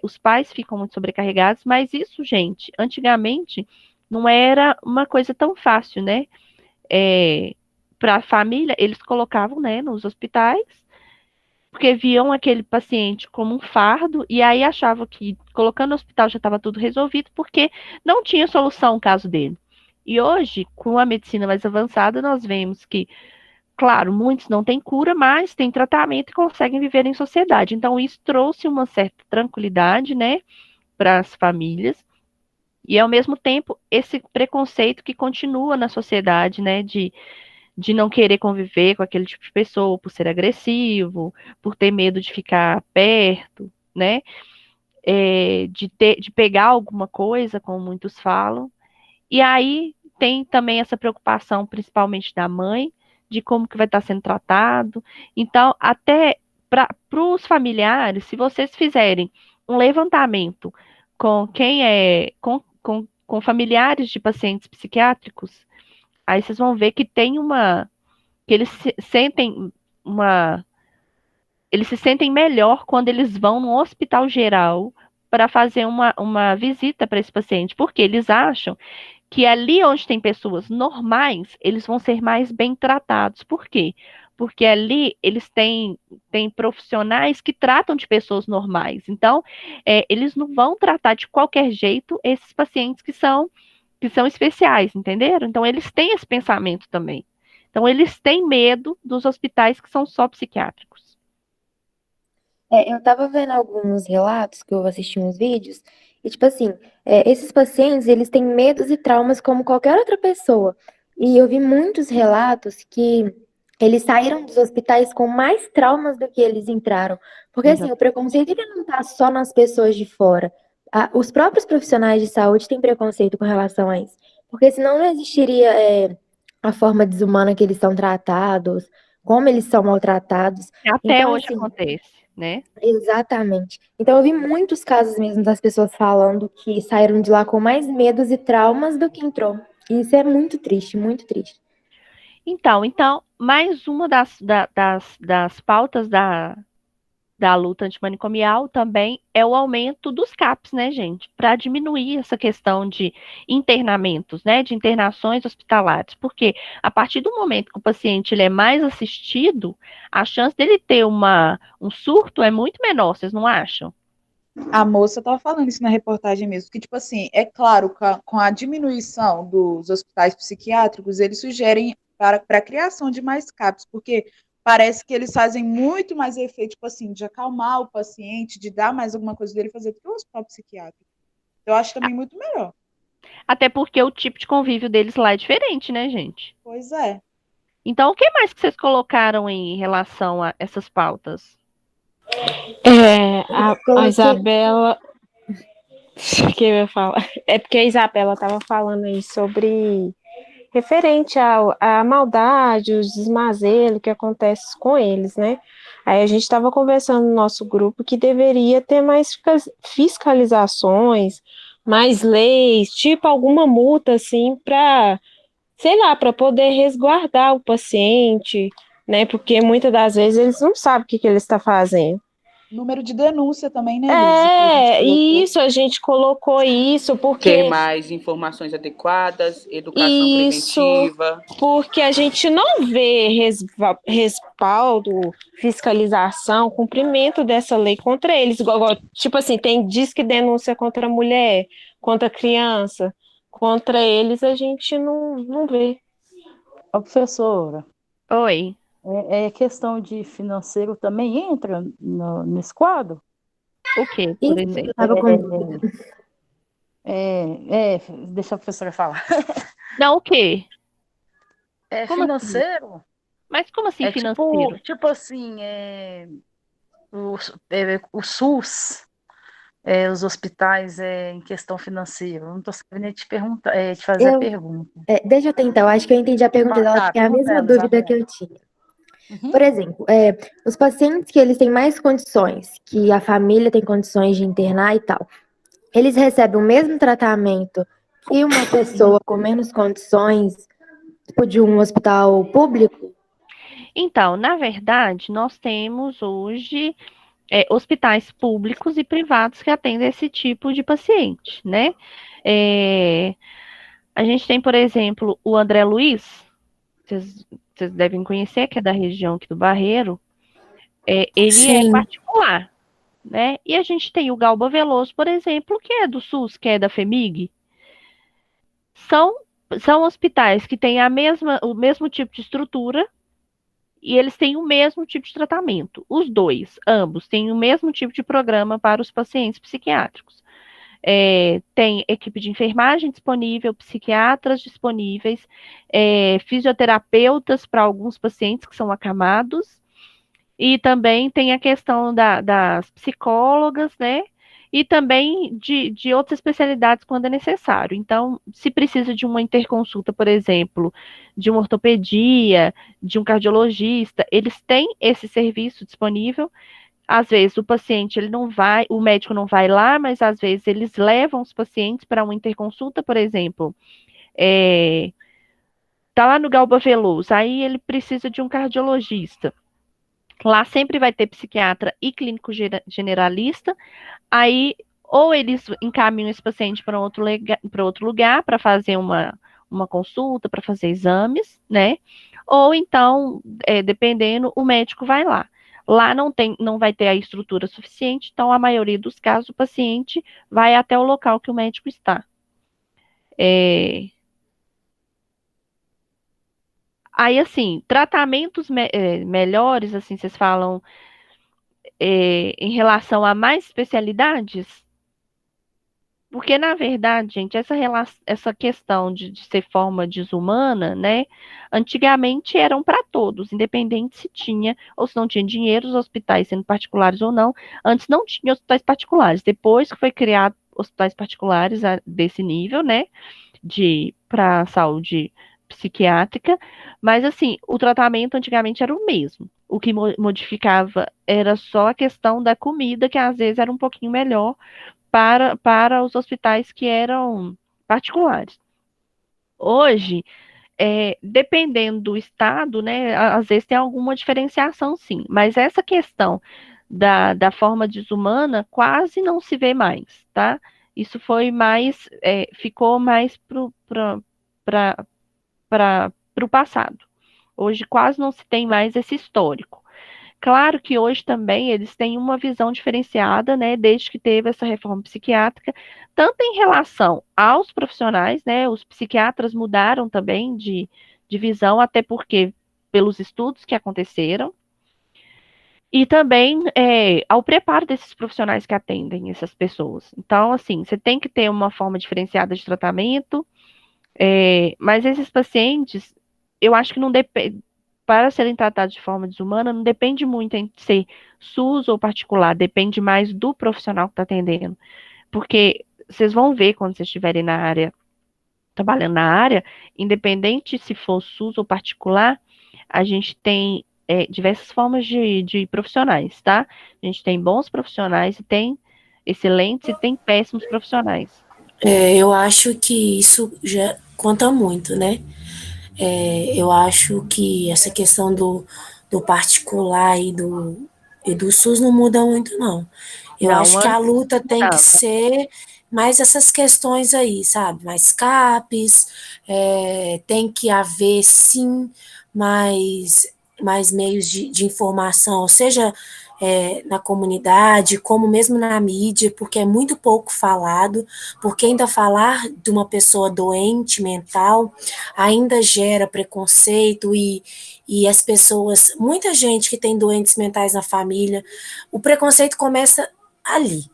Os pais ficam muito sobrecarregados, mas isso, gente, antigamente não era uma coisa tão fácil, né? Para a família, eles colocavam, né, nos hospitais, porque viam aquele paciente como um fardo, e aí achavam que colocando no hospital já estava tudo resolvido, porque não tinha solução o caso dele. E hoje, com a medicina mais avançada, nós vemos que, claro, muitos não têm cura, mas têm tratamento e conseguem viver em sociedade. Então, isso trouxe uma certa tranquilidade, né, para as famílias, e ao mesmo tempo, esse preconceito que continua na sociedade, né, de não querer conviver com aquele tipo de pessoa, por ser agressivo, por ter medo de ficar perto, né, de pegar alguma coisa, como muitos falam. E aí tem também essa preocupação, principalmente da mãe, de como que vai estar sendo tratado. Então, até para os familiares, se vocês fizerem um levantamento com com familiares de pacientes psiquiátricos, aí vocês vão ver que que eles se sentem melhor quando eles vão no hospital geral para fazer uma visita para esse paciente, porque eles acham que ali onde tem pessoas normais, eles vão ser mais bem tratados. Por quê? Porque ali eles têm profissionais que tratam de pessoas normais. Então, eles não vão tratar de qualquer jeito esses pacientes que são especiais, entenderam? Então, eles têm esse pensamento também. Então, eles têm medo dos hospitais que são só psiquiátricos. Eu tava vendo alguns relatos, que eu assisti uns vídeos, e tipo assim, esses pacientes, eles têm medos e traumas como qualquer outra pessoa. E eu vi muitos relatos que eles saíram dos hospitais com mais traumas do que eles entraram. Porque assim, o preconceito ele não tá só nas pessoas de fora. Os próprios profissionais de saúde têm preconceito com relação a isso. Porque senão não existiria a forma desumana que eles são tratados, como eles são maltratados. Até Então, hoje assim, acontece, né? exatamente. Então, eu vi muitos casos mesmo das pessoas falando que saíram de lá com mais medos e traumas do que entrou. E isso é muito triste, muito triste. Então, mais uma das pautas da luta antimanicomial também é o aumento dos CAPs, né, gente? Para diminuir essa questão de internamentos, né, de internações hospitalares. Porque a partir do momento que o paciente ele é mais assistido, a chance dele ter um surto é muito menor, vocês não acham? A moça estava falando isso na reportagem mesmo, que, tipo assim, é claro, com a diminuição dos hospitais psiquiátricos, eles sugerem para a criação de mais CAPs, porque parece que eles fazem muito mais efeito, tipo assim, de acalmar o paciente, de dar mais alguma coisa dele fazer do que o hospital psiquiátrico. Eu acho também muito melhor. Até porque o tipo de convívio deles lá é diferente, né, gente? Pois é. Então, o que mais que vocês colocaram em relação a essas pautas? A Isabela. Que eu ia falar? É porque a Isabela estava falando aí sobre referente à maldade, os desmazelos que acontece com eles, né? Aí a gente estava conversando no nosso grupo que deveria ter mais fiscalizações, mais leis, tipo alguma multa assim para, sei lá, para poder resguardar o paciente, né? Porque muitas das vezes eles não sabem o que ele está fazendo. Número de denúncia também, né, Lise? Isso, a gente colocou isso porque... Ter mais informações adequadas, educação preventiva. Porque a gente não vê respaldo, fiscalização, cumprimento dessa lei contra eles. Tipo assim, tem disque denúncia contra a mulher, contra a criança. Contra eles a gente não vê. Ó, professora. Oi. Questão de financeiro também entra nesse quadro? O quê, por exemplo? Deixa a professora falar. Não, o quê? Como financeiro? Assim? Mas como assim financeiro? Tipo assim, o SUS, os hospitais em questão financeira. Eu não estou sabendo nem te fazer a pergunta. Deixa eu tentar, eu acho que eu entendi a pergunta dela, acho que é a mesma dúvida que eu tinha. Por exemplo, os pacientes que eles têm mais condições, que a família tem condições de internar e tal, eles recebem o mesmo tratamento que uma pessoa com menos condições, tipo de um hospital público? Então, na verdade, nós temos hoje hospitais públicos e privados que atendem esse tipo de paciente, né? A gente tem, por exemplo, o André Luiz, vocês devem conhecer, que é da região aqui do Barreiro, ele é particular, né? E a gente tem o Galba Veloso, por exemplo, que é do SUS, que é da FEMIG. São hospitais que têm o mesmo tipo de estrutura e eles têm o mesmo tipo de tratamento. Os dois, ambos, têm o mesmo tipo de programa para os pacientes psiquiátricos. Tem equipe de enfermagem disponível, psiquiatras disponíveis, fisioterapeutas para alguns pacientes que são acamados, e também tem a questão das psicólogas, né? E também de outras especialidades quando é necessário. Então, se precisa de uma interconsulta, por exemplo, de uma ortopedia, de um cardiologista, eles têm esse serviço disponível. Às vezes o paciente ele não vai, o médico não vai lá, mas às vezes eles levam os pacientes para uma interconsulta, por exemplo. Tá lá no Galba Veloso, aí ele precisa de um cardiologista. Lá sempre vai ter psiquiatra e clínico generalista. Aí, ou eles encaminham esse paciente para outro lugar para fazer uma consulta, para fazer exames, né? Ou então, dependendo, o médico vai lá. Lá não vai ter a estrutura suficiente, então, a maioria dos casos, o paciente vai até o local que o médico está. Aí, assim, tratamentos melhores, assim, vocês falam em relação a mais especialidades? Porque, na verdade, gente, essa questão de ser forma desumana, né? Antigamente eram para todos, independente se tinha ou se não tinha dinheiro, os hospitais sendo particulares ou não. Antes não tinha hospitais particulares. Depois que foi criado hospitais particulares desse nível, né? Para saúde psiquiátrica, mas assim, o tratamento antigamente era o mesmo. O que modificava era só a questão da comida, que às vezes era um pouquinho melhor para os hospitais que eram particulares. Hoje, dependendo do estado, né, às vezes tem alguma diferenciação, sim, mas essa questão da forma desumana quase não se vê mais, tá? Isso foi mais, ficou mais para o passado. Hoje quase não se tem mais esse histórico. Claro que hoje também eles têm uma visão diferenciada, né, desde que teve essa reforma psiquiátrica, tanto em relação aos profissionais, né, os psiquiatras mudaram também de visão, até porque pelos estudos que aconteceram, e também ao preparo desses profissionais que atendem essas pessoas. Então, assim, você tem que ter uma forma diferenciada de tratamento, mas esses pacientes, eu acho que não depende, para serem tratados de forma desumana, não depende muito em ser SUS ou particular, depende mais do profissional que está atendendo. Porque vocês vão ver quando vocês estiverem na área, trabalhando na área, independente se for SUS ou particular, a gente tem diversas formas de profissionais, tá? A gente tem bons profissionais, e tem excelentes e tem péssimos profissionais. Eu acho que isso já conta muito, né? Eu acho que essa questão do particular e do SUS não muda muito, não. Eu Não, acho que a luta tem que mudava. ser mais essas questões aí, sabe? Mais CAPs, tem que haver, sim, mais meios de informação, seja na comunidade, como mesmo na mídia, porque é muito pouco falado, porque ainda falar de uma pessoa doente mental ainda gera preconceito e as pessoas, muita gente que tem doentes mentais na família, o preconceito começa ali.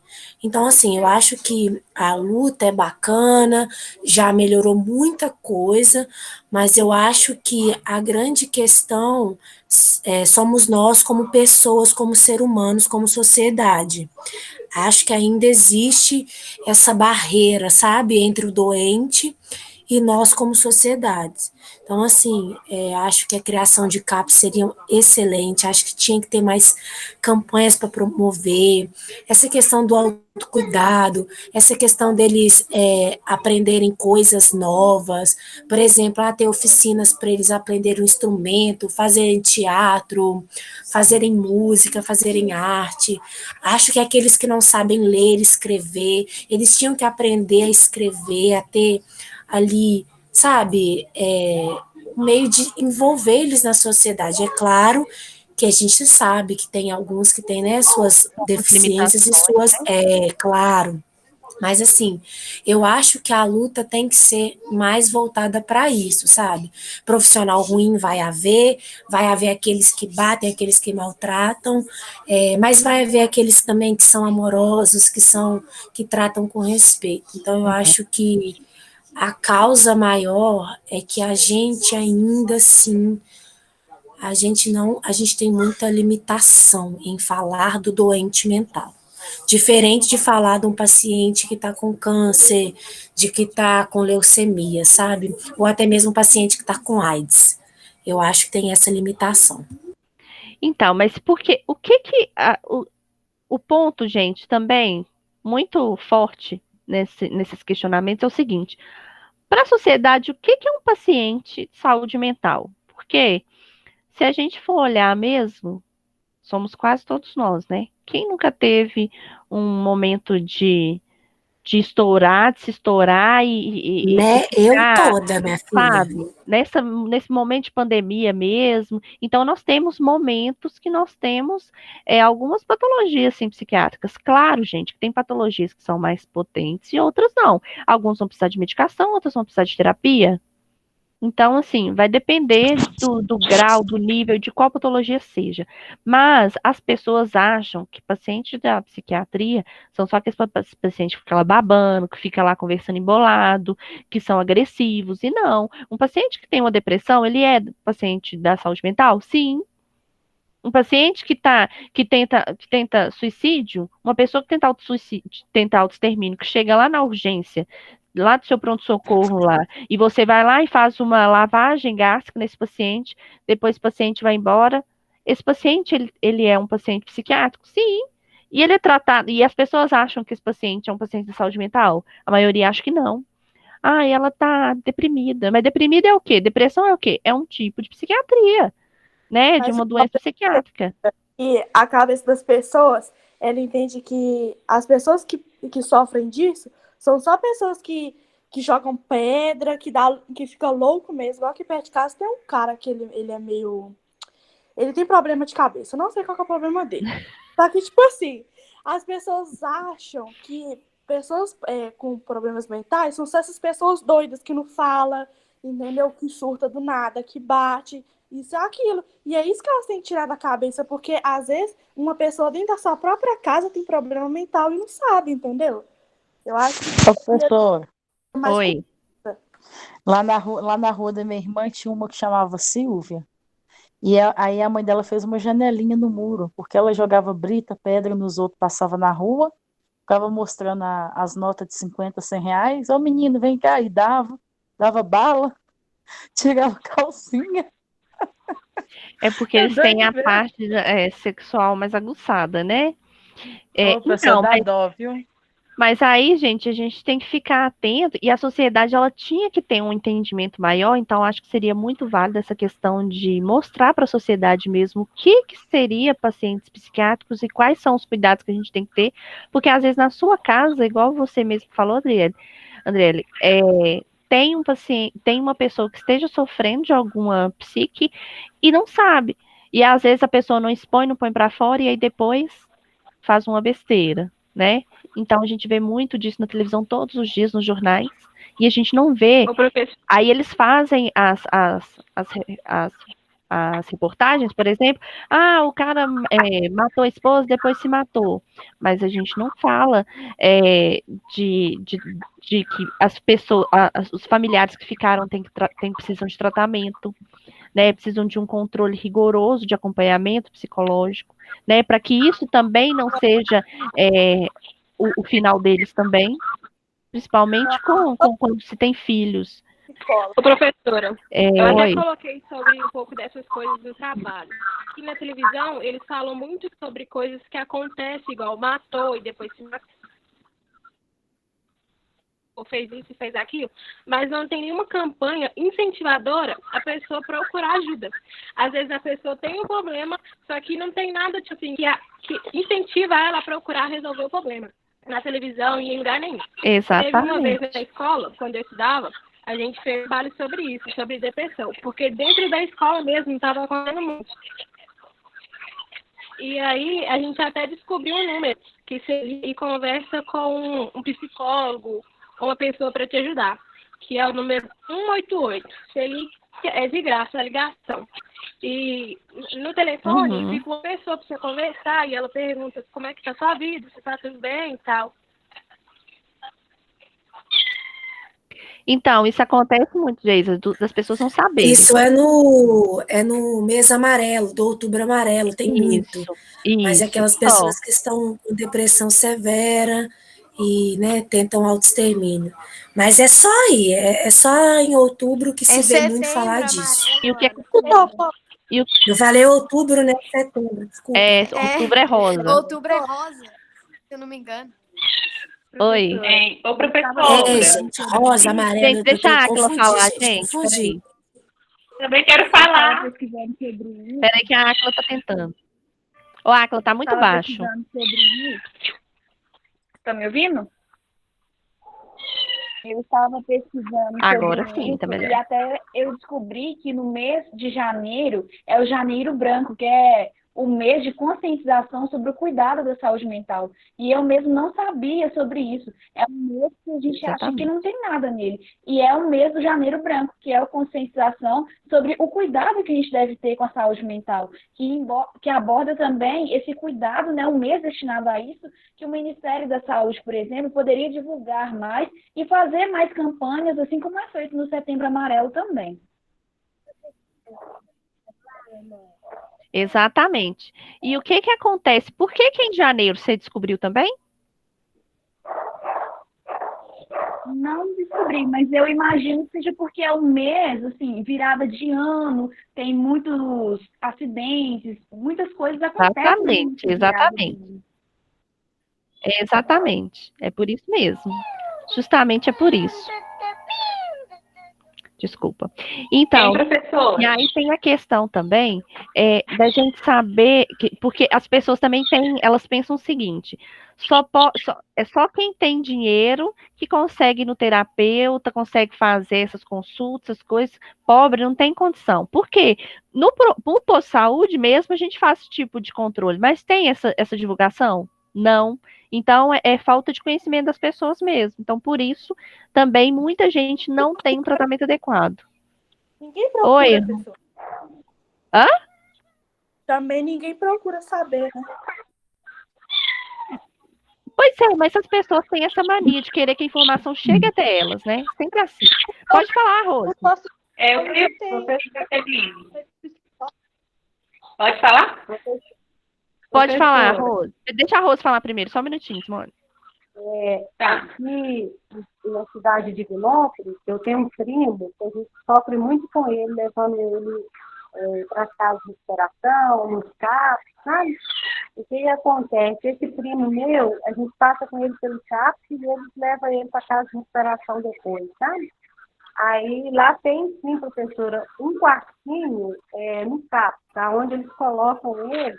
Então, assim, eu acho que a luta é bacana, já melhorou muita coisa, mas eu acho que a grande questão somos nós como pessoas, como seres humanos, como sociedade. Acho que ainda existe essa barreira, sabe, entre o doente e nós como sociedade. Então, assim, acho que a criação de CAPs seria excelente, acho que tinha que ter mais campanhas para promover, essa questão do autocuidado, essa questão deles aprenderem coisas novas, por exemplo, ter oficinas para eles aprenderem um instrumento, fazerem teatro, fazerem música, fazerem arte. Acho que aqueles que não sabem ler, escrever, eles tinham que aprender a escrever, a ter ali, sabe, meio de envolver eles na sociedade. É claro que a gente sabe que tem alguns que têm, né, suas deficiências e suas, claro, mas assim, eu acho que a luta tem que ser mais voltada para isso, sabe? Profissional ruim vai haver aqueles que batem, aqueles que maltratam, mas vai haver aqueles também que são amorosos, que tratam com respeito. Então, eu acho que a causa maior é que a gente ainda assim, a gente tem muita limitação em falar do doente mental. Diferente de falar de um paciente que está com câncer, de que está com leucemia, sabe? Ou até mesmo um paciente que está com AIDS. Eu acho que tem essa limitação. Então, mas o ponto, gente, também muito forte nesses questionamentos é o seguinte: para a sociedade, o que é um paciente de saúde mental? Porque se a gente for olhar mesmo, somos quase todos nós, né? Quem nunca teve um momento de estourar, de se estourar Né? ficar, Toda, minha filha. sabe? Nesse momento de pandemia mesmo. Então, nós temos momentos que nós temos algumas patologias assim, psiquiátricas. Claro, gente, que tem patologias que são mais potentes e outras não. Alguns vão precisar de medicação, outros vão precisar de terapia. Então, assim, vai depender do grau, do nível, de qual patologia seja. Mas as pessoas acham que pacientes da psiquiatria são só aqueles pacientes que ficam lá babando, que fica lá conversando embolado, que são agressivos. E não. Um paciente que tem uma depressão, ele é paciente da saúde mental? Sim. Um paciente que tenta suicídio, uma pessoa que tenta autoextermínio, que chega lá na urgência, lá do seu pronto-socorro lá, e você vai lá e faz uma lavagem gástrica nesse paciente, depois o paciente vai embora. Esse paciente, ele é um paciente psiquiátrico? Sim. E ele é tratado, e as pessoas acham que esse paciente é um paciente de saúde mental? A maioria acha que não. Ah, ela tá deprimida. Mas deprimida é o quê? Depressão é o quê? É um tipo de psiquiatria, né? De uma doença psiquiátrica. E a cabeça das pessoas, ela entende que as pessoas que sofrem disso são só pessoas que jogam pedra, que fica louco mesmo. Igual aqui perto de casa tem um cara que ele é meio... Ele tem problema de cabeça. Eu não sei qual que é o problema dele. Só que, tipo assim, as pessoas acham que pessoas com problemas mentais são só essas pessoas doidas que não falam, entendeu? Que surta do nada, que bate, isso e aquilo. E é isso que elas têm que tirar da cabeça, porque às vezes uma pessoa dentro da sua própria casa tem problema mental e não sabe, entendeu? Eu acho que Professor, mais Oi. lá na rua da minha irmã tinha uma que chamava Silvia. E aí a mãe dela fez uma janelinha no muro, porque ela jogava brita, pedra nos outros, passava na rua, ficava mostrando as notas de 50, 100 reais. Ô menino, vem cá, e dava bala, tirava calcinha. É porque eles têm a parte sexual mais aguçada, né? Ô, professor, dá dó, viu? Mas aí, gente, a gente tem que ficar atento, e a sociedade, ela tinha que ter um entendimento maior, então acho que seria muito válido essa questão de mostrar para a sociedade mesmo o que seria pacientes psiquiátricos e quais são os cuidados que a gente tem que ter, porque às vezes na sua casa, igual você mesmo falou, Andriele, tem um paciente, tem uma pessoa que esteja sofrendo de alguma psique e não sabe, e às vezes a pessoa não expõe, não põe para fora, e aí depois faz uma besteira, né? Então a gente vê muito disso na televisão todos os dias, nos jornais, e a gente não vê. Aí eles fazem as reportagens, por exemplo, o cara matou a esposa, depois se matou. Mas a gente não fala de que as pessoas, os familiares que ficaram precisam de tratamento, né? Precisam de um controle rigoroso de acompanhamento psicológico, né? Para que isso também não seja o final deles também, principalmente quando se tem filhos. Ô, professora, eu até Oi. coloquei sobre um pouco dessas coisas no trabalho. E na televisão, eles falam muito sobre coisas que acontecem, igual matou e depois se matou, ou fez isso e fez aquilo, mas não tem nenhuma campanha incentivadora a pessoa procurar ajuda. Às vezes a pessoa tem um problema, só que não tem nada tipo assim, que incentiva ela a procurar resolver o problema. Na televisão e em lugar nenhum. Exatamente. Teve uma vez na escola, quando eu estudava, a gente fez trabalho sobre isso, sobre depressão, porque dentro da escola mesmo estava acontecendo muito. E aí a gente até descobriu um número, que seria, e conversa com um psicólogo, ou uma pessoa para te ajudar, que é o número 188. É de graça a ligação. E no telefone fica uma pessoa para você conversar e ela pergunta como é que tá a sua vida, se tá tudo bem e tal. Então, isso acontece muito, Geisa, das pessoas não saberem. Isso é no mês amarelo, do outubro amarelo, tem muito. Mas é aquelas pessoas que estão com depressão severa e, né, tentam autoextermínio. Mas é só aí, é só em outubro que se vê muito falar disso. E o que Eu falei outubro, né? Setembro, desculpa. Outubro é rosa. Outubro é rosa, se eu não me engano. Oi. Ô, professora. Gente, rosa, amarelo. Gente, deixa a Áquila falar, gente. Peraí. Também quero falar. Peraí que a Áquila tá tentando. Ô, Áquila, tá muito baixo. Tá me ouvindo? Eu estava pesquisando agora sobre sim, isso, tá melhor. E até eu descobri que no mês de janeiro é o Janeiro Branco, que é o mês de conscientização sobre o cuidado da saúde mental. E eu mesmo não sabia sobre isso. É um mês que a gente acha que não tem nada nele. E é o mês do Janeiro Branco, que é a conscientização sobre o cuidado que a gente deve ter com a saúde mental, que aborda também esse cuidado, né, um mês destinado a isso, que o Ministério da Saúde, por exemplo, poderia divulgar mais e fazer mais campanhas, assim como é feito no Setembro Amarelo também. Exatamente. E o que acontece? Por que em janeiro você descobriu também? Não descobri, mas eu imagino que seja porque é um mês, assim, virada de ano, tem muitos acidentes, muitas coisas acontecem. Exatamente. É por isso mesmo. Justamente é por isso. Desculpa. Então, professor. e aí tem a questão também da gente saber, porque as pessoas também elas pensam o seguinte, é só quem tem dinheiro que consegue ir no terapeuta, consegue fazer essas consultas, essas coisas, pobre não tem condição. Por quê? No posto de saúde mesmo a gente faz esse tipo de controle, mas tem essa divulgação? Não. Então, é falta de conhecimento das pessoas mesmo. Então, por isso, também muita gente não tem um tratamento adequado. Ninguém procura, Oi. pessoa. Hã? Também ninguém procura saber, né? Pois é, mas as pessoas têm essa mania de querer que a informação chegue até elas, né? Sempre assim. Pode falar, Rose. Pode falar? Pode falar, Rose. Deixa a Rose falar primeiro, só um minutinho, Simone. Aqui na cidade de Vinópolis, eu tenho um primo que a gente sofre muito com ele, levando ele para as casas de recuperação, nos CAPs, sabe? O que acontece? Esse primo meu, a gente passa com ele pelo CAPs e eles levam ele para a casa de recuperação depois, sabe? Aí lá tem, sim, professora, um quartinho no CAPs, tá? Onde eles colocam ele.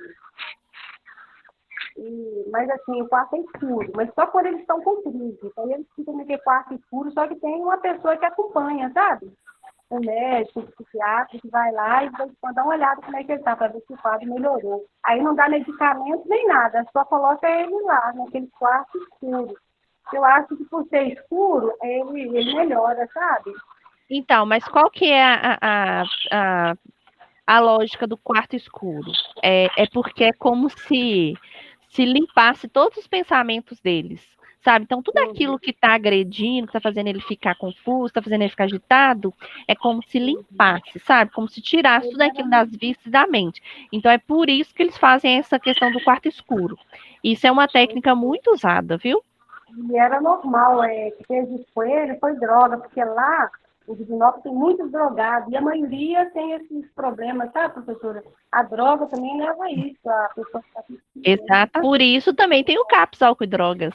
Mas assim, o quarto é escuro, mas só quando eles estão com crise. Então eles ficam naquele quarto escuro, só que tem uma pessoa que acompanha, sabe? Um médico, um psiquiatra que vai lá e vai dar uma olhada como é que ele tá, para ver se o quadro melhorou. Aí não dá medicamento nem nada, só coloca ele lá, naquele quarto escuro. Eu acho que por ser escuro, ele melhora, sabe? Então, mas qual que é a lógica do quarto escuro? É porque é como se limpasse todos os pensamentos deles, sabe? Então, tudo aquilo que está agredindo, que está fazendo ele ficar confuso, está fazendo ele ficar agitado, é como se limpasse, sabe? Como se tirasse tudo aquilo das vistas e da mente. Então, é por isso que eles fazem essa questão do quarto escuro. Isso é uma técnica muito usada, viu? E era normal, que fez isso com ele, foi droga, porque lá em Divinópolis tem muitos drogados, e a maioria tem esses problemas, sabe, professora? A droga também leva a isso, a pessoa fica... Exato. Por isso também tem o CAPS, álcool e drogas.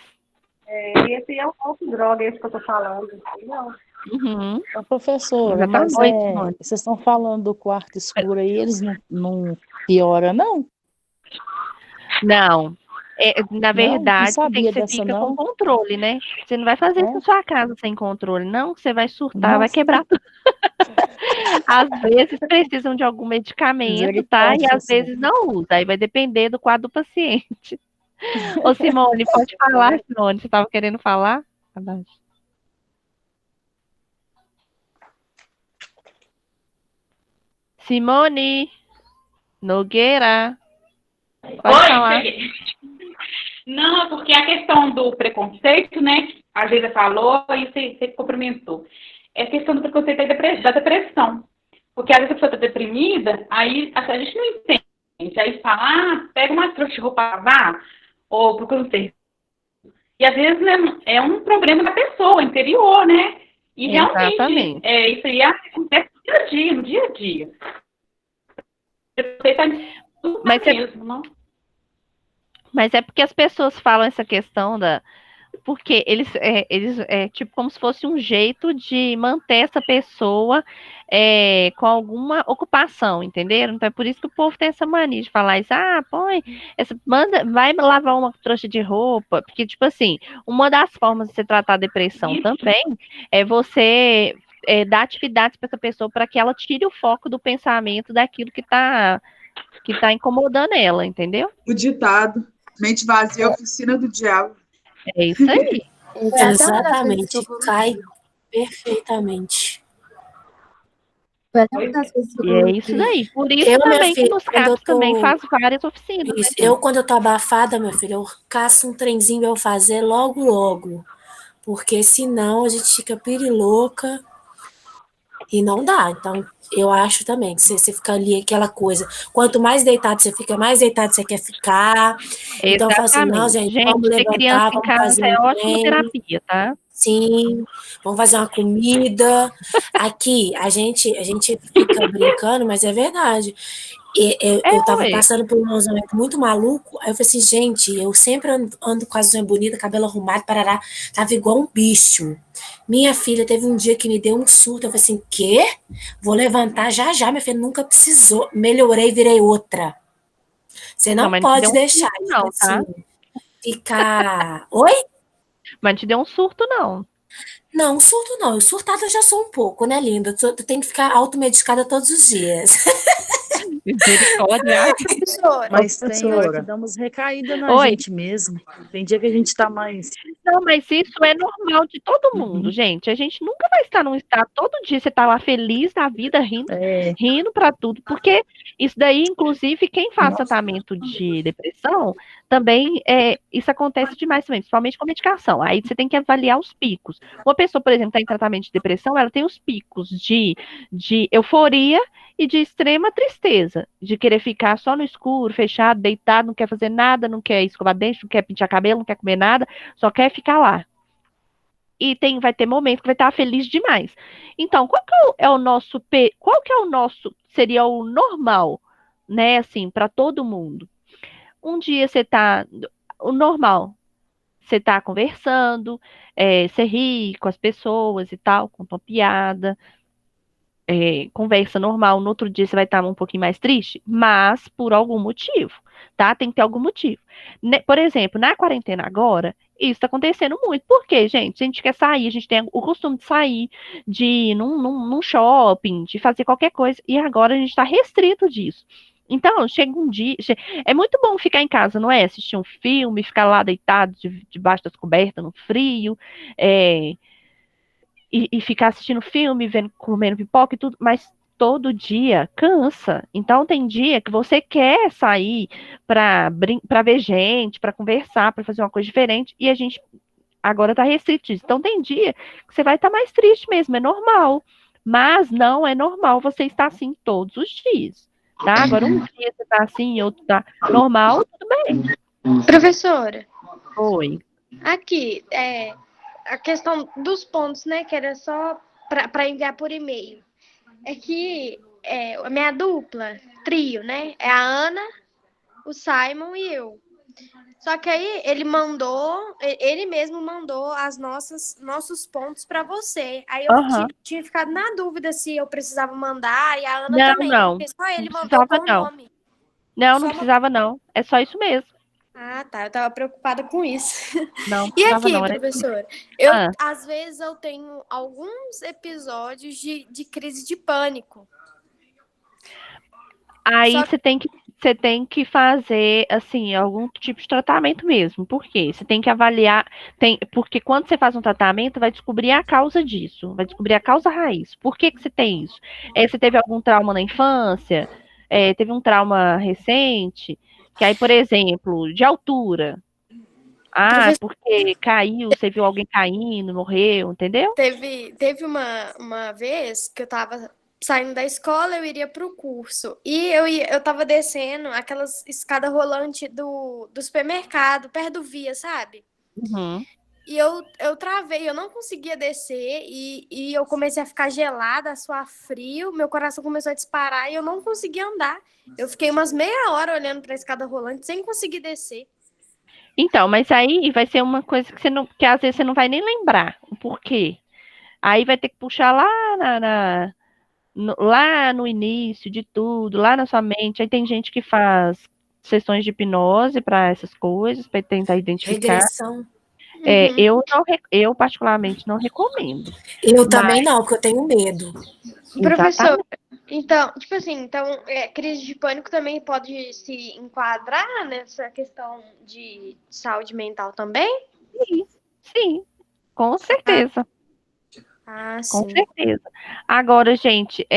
Esse é o álcool e droga, esse que eu tô falando, entendeu? Uhum. Professora, mas vocês estão falando do quarto escuro aí, eles não pioram, não? Não. Na verdade, não você fica com controle, né? Você não vai fazer isso na sua casa sem controle, não. Você vai surtar, vai quebrar tudo. Às vezes precisam de algum medicamento, tá? E às vezes não usa. Aí vai depender do quadro do paciente. Ô, Simone, pode falar, Simone. Você estava querendo falar? Abaixo. Simone Nogueira. Pode falar. Cheguei. Não, porque a questão do preconceito, né? A Geisa falou e você cumprimentou. É a questão do preconceito da depressão. Porque às vezes a pessoa está deprimida, aí a gente não entende. Aí fala, pega uma trouxa de roupa lavar, ou procura um serviço. E às vezes é um problema da pessoa, interior, né? E realmente, isso aí acontece no dia a dia. Mas é porque as pessoas falam essa questão porque eles tipo como se fosse um jeito de manter essa pessoa com alguma ocupação, entenderam? Então é por isso que o povo tem essa mania de falar isso, vai lavar uma trouxa de roupa, porque tipo assim, uma das formas de você tratar a depressão também é você dar atividades para essa pessoa para que ela tire o foco do pensamento daquilo que tá incomodando ela, entendeu? O ditado, mente vazia é a oficina do diabo. É isso aí. Exatamente, cai perfeitamente. E é isso daí. Por isso também que nos CAPs também faz várias oficinas. Isso. Eu, quando eu tô abafada, meu filho, eu caço um trenzinho pra eu fazer logo. Porque senão a gente fica pirilouca e não dá. Então, eu acho também que você fica ali aquela coisa. Quanto mais deitado você fica, mais deitado você quer ficar. Então, eu falo assim, não, gente, vamos levantar, criança em vamos casa fazer é ótima terapia, tá? Sim, vamos fazer uma comida. Aqui, a gente fica brincando, mas é verdade. Eu tava ué. passando por um momento muito maluco, aí eu falei assim, gente, eu sempre ando com as unhas bonitas, cabelo arrumado, parará, tava igual um bicho. Minha filha teve um dia que me deu um surto, eu falei assim, quê? Vou levantar já já, minha filha nunca precisou. Melhorei, virei outra. Você Não, não mas não te deu pode um deixar, surto, tipo não, tá? assim, ficar... Oi? Mas não te deu um surto, não. Não, surto não. Eu surtada já sou um pouco, né, linda? Tu tem que ficar automedicada todos os dias. Misericórdia. Professora, Mas tem hora que Professora. dá umas recaídas na Oi. gente mesmo. Tem dia que a gente tá mais. Não, mas isso é normal de todo mundo, gente. A gente nunca vai estar num estado, todo dia você tá lá feliz da vida, rindo para tudo, porque isso daí, inclusive, quem faz tratamento de depressão, também isso acontece demais também, principalmente com medicação. Aí você tem que avaliar os picos. Uma pessoa, por exemplo, está em tratamento de depressão, ela tem os picos de euforia e de extrema tristeza, de querer ficar só no escuro, fechado, deitado, não quer fazer nada, não quer escovar dente, não quer pentear cabelo, não quer comer nada, só quer ficar lá. E vai ter momento que vai estar feliz demais. Então, qual que é o nosso, seria o normal, né, assim, para todo mundo? Um dia o normal, você tá conversando, você ri com as pessoas e tal, conta uma piada, conversa normal, no outro dia você vai estar um pouquinho mais triste, mas por algum motivo, tá? Tem que ter algum motivo. Por exemplo, na quarentena agora, isso está acontecendo muito. Por quê, gente? A gente quer sair, a gente tem o costume de sair, de ir num shopping, de fazer qualquer coisa, e agora a gente está restrito disso. Então, chega um dia. É muito bom ficar em casa, não é? Assistir um filme, ficar lá deitado debaixo das cobertas, no frio, e ficar assistindo filme, comendo pipoca e tudo, mas todo dia cansa. Então tem dia que você quer sair para ver gente, para conversar, para fazer uma coisa diferente, e a gente agora tá restrito disso. Então tem dia que você vai estar mais triste mesmo, é normal. Mas não é normal você estar assim todos os dias, tá? Agora um dia você tá assim e outro tá normal, tudo bem. professora, Oi. aqui, a questão dos pontos, né, que era só para enviar por e-mail. É que a minha dupla, trio, né, é a Ana, o Simon e eu. Só que aí ele mesmo mandou nossos pontos para você. Aí eu tinha ficado na dúvida se eu precisava mandar, e a Ana também. Não. Porque só ele Não mandou precisava, com o não. nome. Não precisava, não. É só isso mesmo. Ah, tá. Eu tava preocupada com isso. Não E precisava, aqui, não. professora, às vezes eu tenho alguns episódios de crise de pânico. Aí você tem que fazer, assim, algum tipo de tratamento mesmo. Por quê? Você tem que avaliar, porque quando você faz um tratamento, vai descobrir a causa disso, vai descobrir a causa raiz. Por que você tem isso? Você teve algum trauma na infância? Teve um trauma recente? Que aí, por exemplo, de altura. Porque caiu, você viu alguém caindo, morreu, entendeu? Teve uma vez que eu tava saindo da escola, eu iria pro curso. E eu tava descendo aquelas escadas rolantes do supermercado, perto do Via, sabe? Uhum. E eu travei, eu não conseguia descer, e eu comecei a ficar gelada, a suar frio, meu coração começou a disparar e eu não conseguia andar. Eu fiquei umas meia hora olhando pra escada rolante sem conseguir descer. Então, mas aí vai ser uma coisa que às vezes você não vai nem lembrar o porquê. Aí vai ter que puxar lá lá no início de tudo, lá na sua mente. Aí tem gente que faz sessões de hipnose para essas coisas, para tentar identificar. Regressão. Eu particularmente não recomendo. Eu também não, porque eu tenho medo. Professor, então, tipo assim, crise de pânico também pode se enquadrar nessa questão de saúde mental também? Sim, com certeza. Sim. Com certeza. Agora, gente,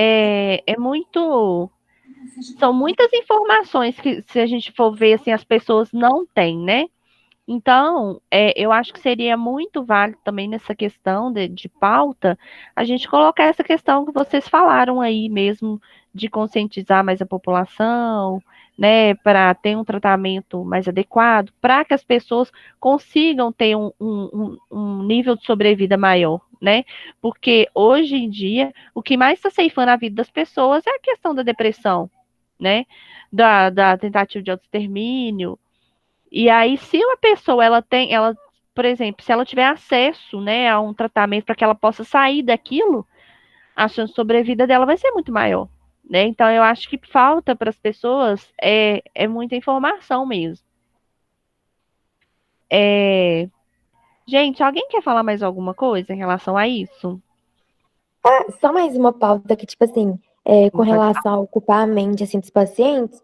são muitas informações que, se a gente for ver, assim, as pessoas não têm, né? Então, eu acho que seria muito válido também nessa questão de pauta, a gente colocar essa questão que vocês falaram aí mesmo, de conscientizar mais a população, né, para ter um tratamento mais adequado, para que as pessoas consigam ter um nível de sobrevida maior, né? Porque hoje em dia, o que mais está ceifando a vida das pessoas é a questão da depressão, né? Da tentativa de autoextermínio. E aí, se uma pessoa, por exemplo, se ela tiver acesso, né, a um tratamento para que ela possa sair daquilo, a chance de sobrevida dela vai ser muito maior, né? Então, eu acho que falta para as pessoas muita informação mesmo. Gente, alguém quer falar mais alguma coisa em relação a isso? Só mais uma pauta que, tipo assim, com relação a ocupar a mente, assim, dos pacientes,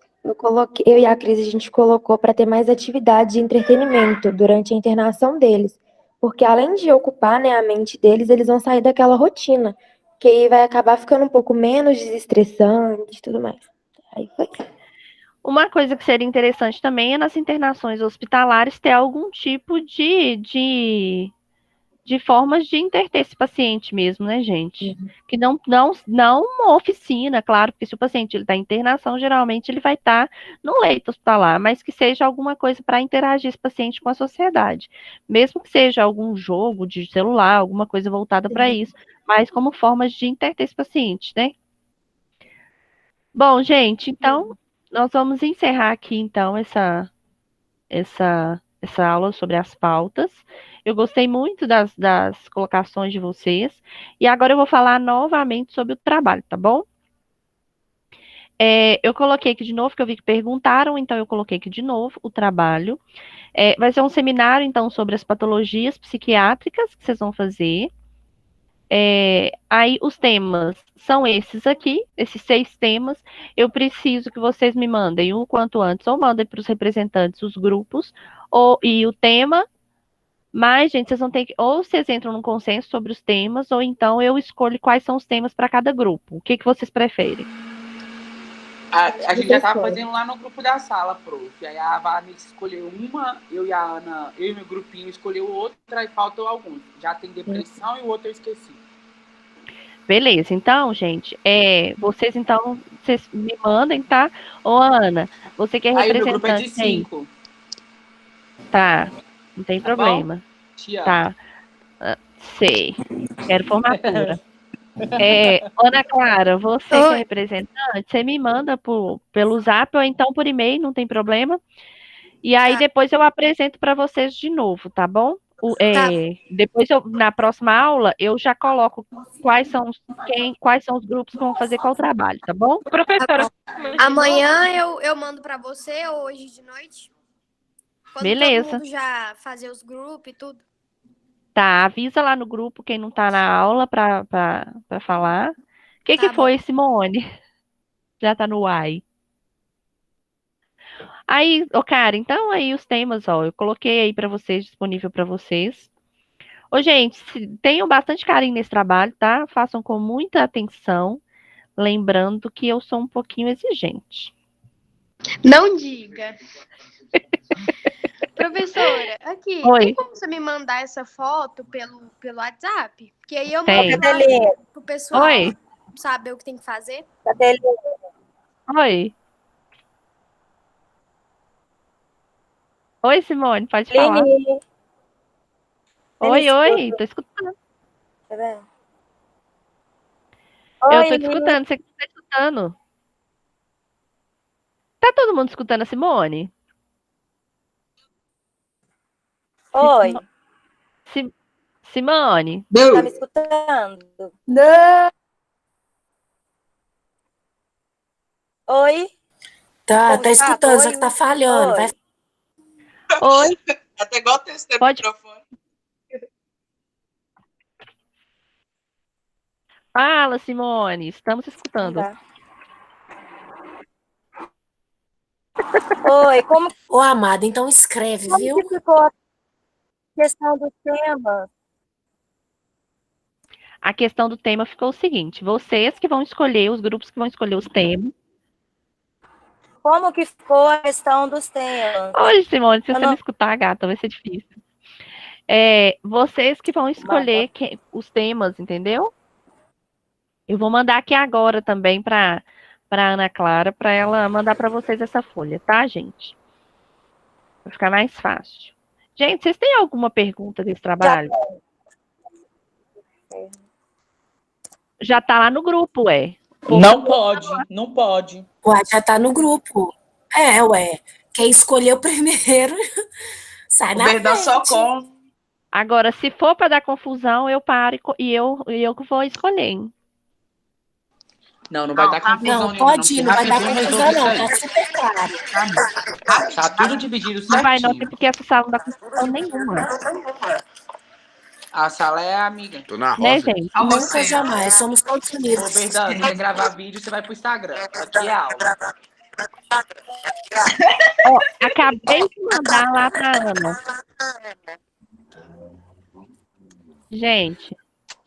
eu e a Cris, a gente colocou para ter mais atividade de entretenimento durante a internação deles. Porque além de ocupar, né, a mente deles, eles vão sair daquela rotina, que aí vai acabar ficando um pouco menos desestressante e tudo mais. Aí foi. Uma coisa que seria interessante também é nas internações hospitalares ter algum tipo de formas de interter esse paciente mesmo, né, gente? Que não uma oficina, claro, porque se o paciente está em internação, geralmente ele vai estar no leito hospitalar, mas que seja alguma coisa para interagir esse paciente com a sociedade. Mesmo que seja algum jogo de celular, alguma coisa voltada para isso, mas como formas de interter esse paciente, né? Bom, gente, então nós vamos encerrar aqui então essa aula sobre as pautas. Eu gostei muito das colocações de vocês. E agora eu vou falar novamente sobre o trabalho, tá bom? Eu coloquei aqui de novo, que eu vi que perguntaram, então eu coloquei aqui de novo o trabalho. Vai ser um seminário, então, sobre as patologias psiquiátricas que vocês vão fazer. Aí os temas são esses aqui, esses 6 temas. Eu preciso que vocês me mandem o quanto antes, ou mandem para os representantes os grupos, e o tema. Mas, gente, vocês vão ter que, ou vocês entram num consenso sobre os temas, ou então eu escolho quais são os temas para cada grupo. O que vocês preferem? A gente já estava fazendo lá no grupo da sala, prof. Aí a Vanessa escolheu uma, eu e a Ana, eu e meu grupinho escolheu outra, e faltam alguns. Já tem depressão e o outro eu esqueci. Beleza, então, gente, vocês me mandem, tá? Ô, Ana, você que é Aí representante. o meu grupo é de 5. Tá, não tem problema. Tá, sei, quero formatura. Ana Clara, você que é representante, você me manda pelo Zap ou então por e-mail, não tem problema. E aí depois eu apresento para vocês de novo, tá bom? Depois na próxima aula eu já coloco quais são os grupos que vão fazer qual trabalho, tá bom? Professora, amanhã eu mando para você ou hoje de noite? Quando Beleza. todo mundo já fazer os grupos e tudo. Tá, avisa lá no grupo quem não tá na aula para falar. O que foi, Simone? Já tá no UAI. Aí, cara, então aí os temas, eu coloquei aí para vocês, disponível para vocês. Ô, gente, tenham bastante carinho nesse trabalho, tá? Façam com muita atenção, lembrando que eu sou um pouquinho exigente. Não diga. Professora, aqui, tem como você me mandar essa foto pelo WhatsApp? Porque aí eu mando pro pessoal saber o que tem que fazer. Oi. Oi, Simone, pode falar. Oi, tô escutando. Tá vendo? Eu tô te escutando, você tá escutando? Tá todo mundo escutando a Simone? Oi. Simone? Tá me escutando? Não. Oi? Tá escutando, só que tá falhando. Oi. Oi. Até igual testando o microfone. Fala, Simone, estamos escutando. Oi, como... Ô, amada, então escreve, viu? Como que ficou a questão do tema? A questão do tema ficou o seguinte, vocês que vão escolher, os grupos que vão escolher os temas. Como que ficou a questão dos temas? Oi, Simone, se você não escutar, gata, vai ser difícil. Vocês que vão escolher os temas, entendeu? Eu vou mandar aqui agora também para para Ana Clara, para ela mandar para vocês essa folha, tá, gente? Para ficar mais fácil. Gente, vocês têm alguma pergunta desse trabalho? Já tá lá no grupo, ué. Não pode, não pode. Ué, já tá no grupo. Ué. Quem escolheu primeiro sai na frente. Agora, se for para dar confusão, eu paro e eu que vou escolher, hein? Não vai dar confusão. Não, pode ir, não vai dar confusão, não. Tá super claro. Tá tudo dividido certinho. Não vai não, porque essa sala não dá confusão nenhuma. A sala é a amiga. Tô na roça. Né, gente? Nunca jamais, somos todos unidos. Ô, Berdão, quer gravar vídeo, você vai pro Instagram. Aqui é aula. Ó, acabei de mandar lá pra Ana. Gente,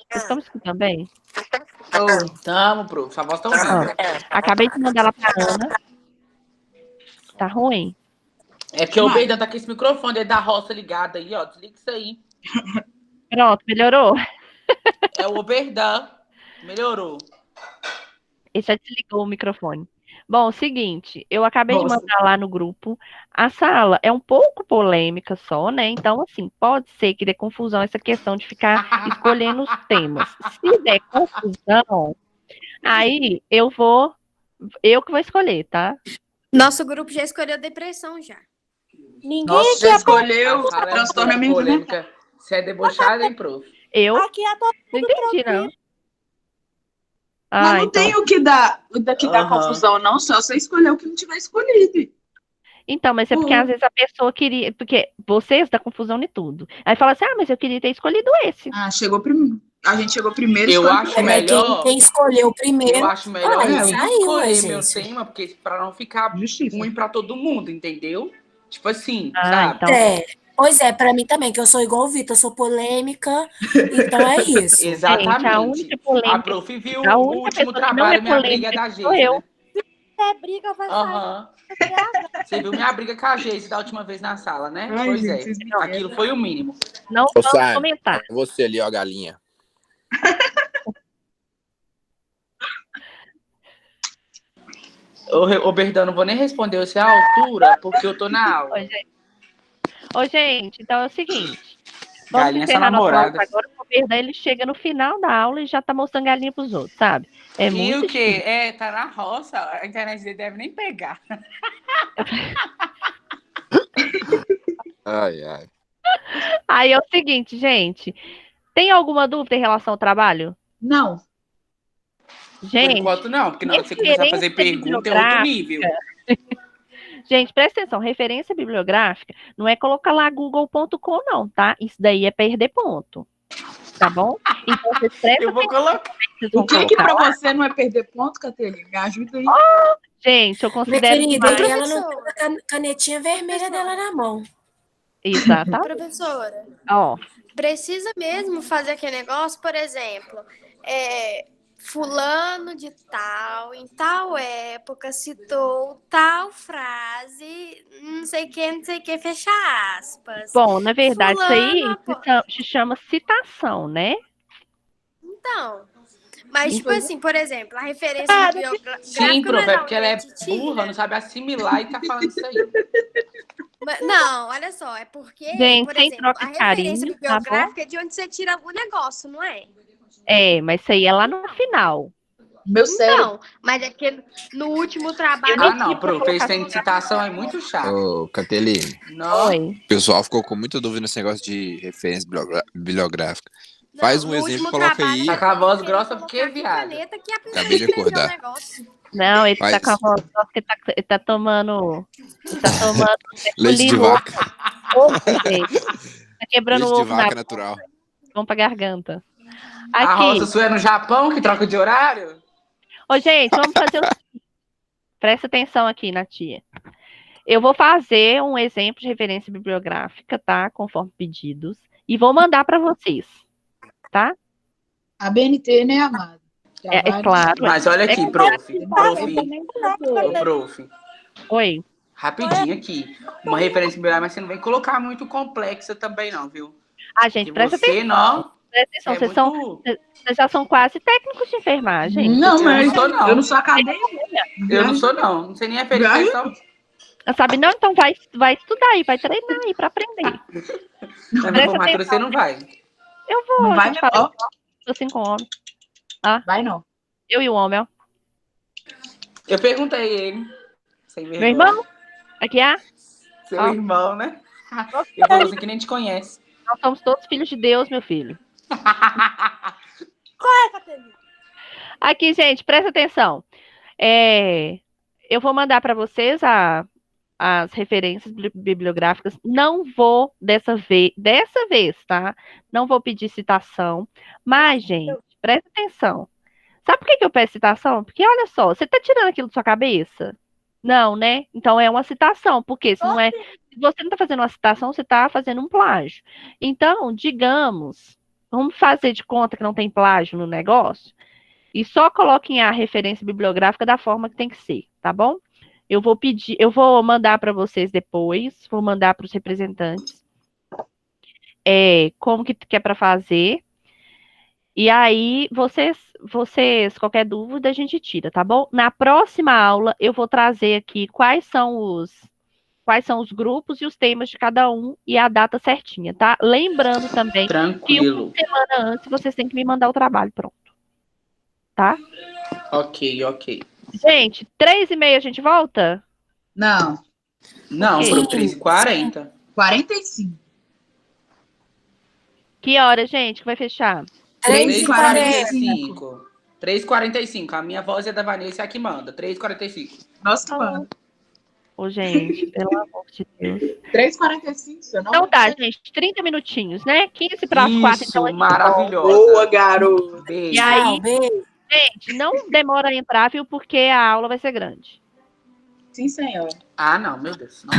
vocês estão me escutando bem? Tamo, prof. Sua voz tá ouvindo. Acabei de mandar lá pra Ana. Tá ruim? É porque o Berdão tá com esse microfone dele da roça ligado aí, ó. Desliga isso aí. Pronto, melhorou? É o Berdão. Melhorou. Ele já desligou o microfone. Bom, seguinte, eu acabei de mandar lá no grupo. A sala é um pouco polêmica só, né? Então, assim, pode ser que dê confusão essa questão de ficar escolhendo os temas. Se der confusão, aí eu que vou escolher, tá? Nosso grupo já escolheu depressão já. Ninguém Nossa, já escolheu Fala, transtorno polêmica. Você é debochado, hein, prof? Eu? Aqui é todo Não entendi, não. Mas não tem o que dá Aham. confusão, não. Só você escolher o que não tiver escolhido. Então, mas é porque às vezes a pessoa queria. Porque vocês dá confusão em tudo. Aí fala assim: mas eu queria ter escolhido esse. Chegou primeiro. A gente chegou primeiro. Eu escolheu acho primeiro. melhor. Quem escolheu primeiro. Eu acho melhor eu saiu, escolher meu gente. tema, porque pra não ficar ruim pra todo mundo, entendeu? Tipo assim, Ah, sabe? Pois é, pra mim também, que eu sou igual o Vitor, eu sou polêmica, então é isso. Exatamente. Gente, a única polêmica- A prof viu a o única último pessoa que não é trabalho, minha briga polêmica da sou Geise, eu. né? é briga, vai Aham. Você viu minha briga com a Geise da última vez na sala, né? Ai, Pois gente, é. vocês me Aquilo foi o mínimo. Não Ô, vamos Simon, comentar. é você ali, ó, galinha. Ô, Berdão, não vou nem responder você à altura, porque eu tô na aula. Ô, gente, então é o seguinte. Vamos Galinha é sua encerrar nossa aula namorada. agora. O Verdão, ele chega no final da aula e já tá mostrando galinha pros outros, sabe? É E muito o quê? difícil. Tá na roça, a internet dele deve nem pegar. Ai, ai. Aí é o seguinte, gente. Tem alguma dúvida em relação ao trabalho? Não. Por Gente, enquanto não, porque na hora que você começar a fazer pergunta é outro nível. gente, presta atenção, referência bibliográfica não é colocar lá google.com não, tá? Isso daí é perder ponto, tá bom? Então, vocês prestam Eu vou colocar. O que pra você não é perder ponto, Catelina? Me ajuda aí. Gente, eu Minha considero querida, demais. e ela não tem a canetinha vermelha dela na mão. Exatamente. Professora, Ó, precisa mesmo fazer aquele negócio, por exemplo, fulano de tal, em tal época, citou tal frase, não sei o que, fecha aspas. bom, na verdade, isso aí Fulano se chama citação, né? Então, mas tipo assim, por exemplo, a referência bibliográfica Sim, não prof, é porque ela é realmente tira. burra, não sabe assimilar e tá falando isso aí. Não, olha só, é porque, Gente, por sem exemplo, troca a de carinho, referência tá bom? bibliográfica é de onde você tira o negócio, não é? É, mas isso aí é lá no final. Meu cérebro. Não, mas é que no último trabalho... Ah, não, prof, esse tem citação é muito chato. Ô, Cateline, Não. Oi. o pessoal ficou com muita dúvida nesse negócio de referência bibliográfica. Faz um no exemplo, último coloca trabalho, aí. Tá com a voz grossa porque, viado. Caneta que a pessoa Acabei de escreveu acordar. o negócio. Não, ele Mas- tá com a voz grossa, porque ele tá tomando. Ele tá tomando. Leite de limão. vaca. Ovo, gente. Tá quebrando o Leite de ovo na vaca natural. vamos pra garganta. A roça Aqui. sua é no Japão, que troca de horário? Ô, gente, vamos fazer o seguinte. Presta atenção aqui na tia. Eu vou fazer um exemplo de referência bibliográfica, tá? Conforme pedidos. E vou mandar para vocês. Tá? A BNT, né, amado? É claro. Mas olha aqui, É prof. claro. Ô, prof. Oi. Rapidinho aqui. Uma referência bibliográfica, mas você não vem colocar muito complexa também, não, viu? Ah, gente, Que presta você atenção. não. Presta atenção, vocês já são quase técnicos de enfermagem. Não, mas não. eu não sou acadêmica. Eu não sou, não. Não sei nem referir questão. Sabe não? Então vai estudar aí, vai treinar aí pra aprender. Na minha formatura você não vai. Eu vou, Não vai, gente fala assim com o homem. Vai não. Eu e o homem, ó. Eu perguntei a ele. Sem Meu vergonha. irmão? Aqui é? Seu Ó. irmão, né? Ele falou assim que nem te conhece. Nós somos todos filhos de Deus, meu filho. Qual é, Caterina? Aqui, gente, presta atenção. Eu vou mandar para vocês as referências bibliográficas. Não vou dessa vez, tá? Não vou pedir citação. Mas, gente, presta atenção. Sabe por que eu peço citação? Porque, olha só, você tá tirando aquilo da sua cabeça? Não, né? Então é uma citação, porque se você não está fazendo uma citação, você está fazendo um plágio. Então, digamos, vamos fazer de conta que não tem plágio no negócio e só coloquem a referência bibliográfica da forma que tem que ser, tá bom? Eu vou mandar para vocês depois, vou mandar para os representantes como que é para fazer. E aí, vocês, qualquer dúvida, a gente tira, tá bom? Na próxima aula, eu vou trazer aqui quais são os grupos e os temas de cada um e a data certinha, tá? Lembrando também que uma semana antes vocês têm que me mandar o trabalho pronto. Tá? Ok. Gente, 3h30 a gente volta? Não. Não, Ok. foram 3h40. 45. Que hora, gente, que vai fechar? 3h45. 3h45. A minha voz é da Vanessa, é a que manda. 3h45. Nossa, que manda. Ô, gente, pelo amor de Deus. 3h45, Então tá, gente, 30 minutinhos, né? 15 para as 4, então a gente maravilhosa. Boa, garoto. E aí, gente, não demora a entrar, viu? Porque a aula vai ser grande. Sim, senhor. Ah, não, meu Deus. Não.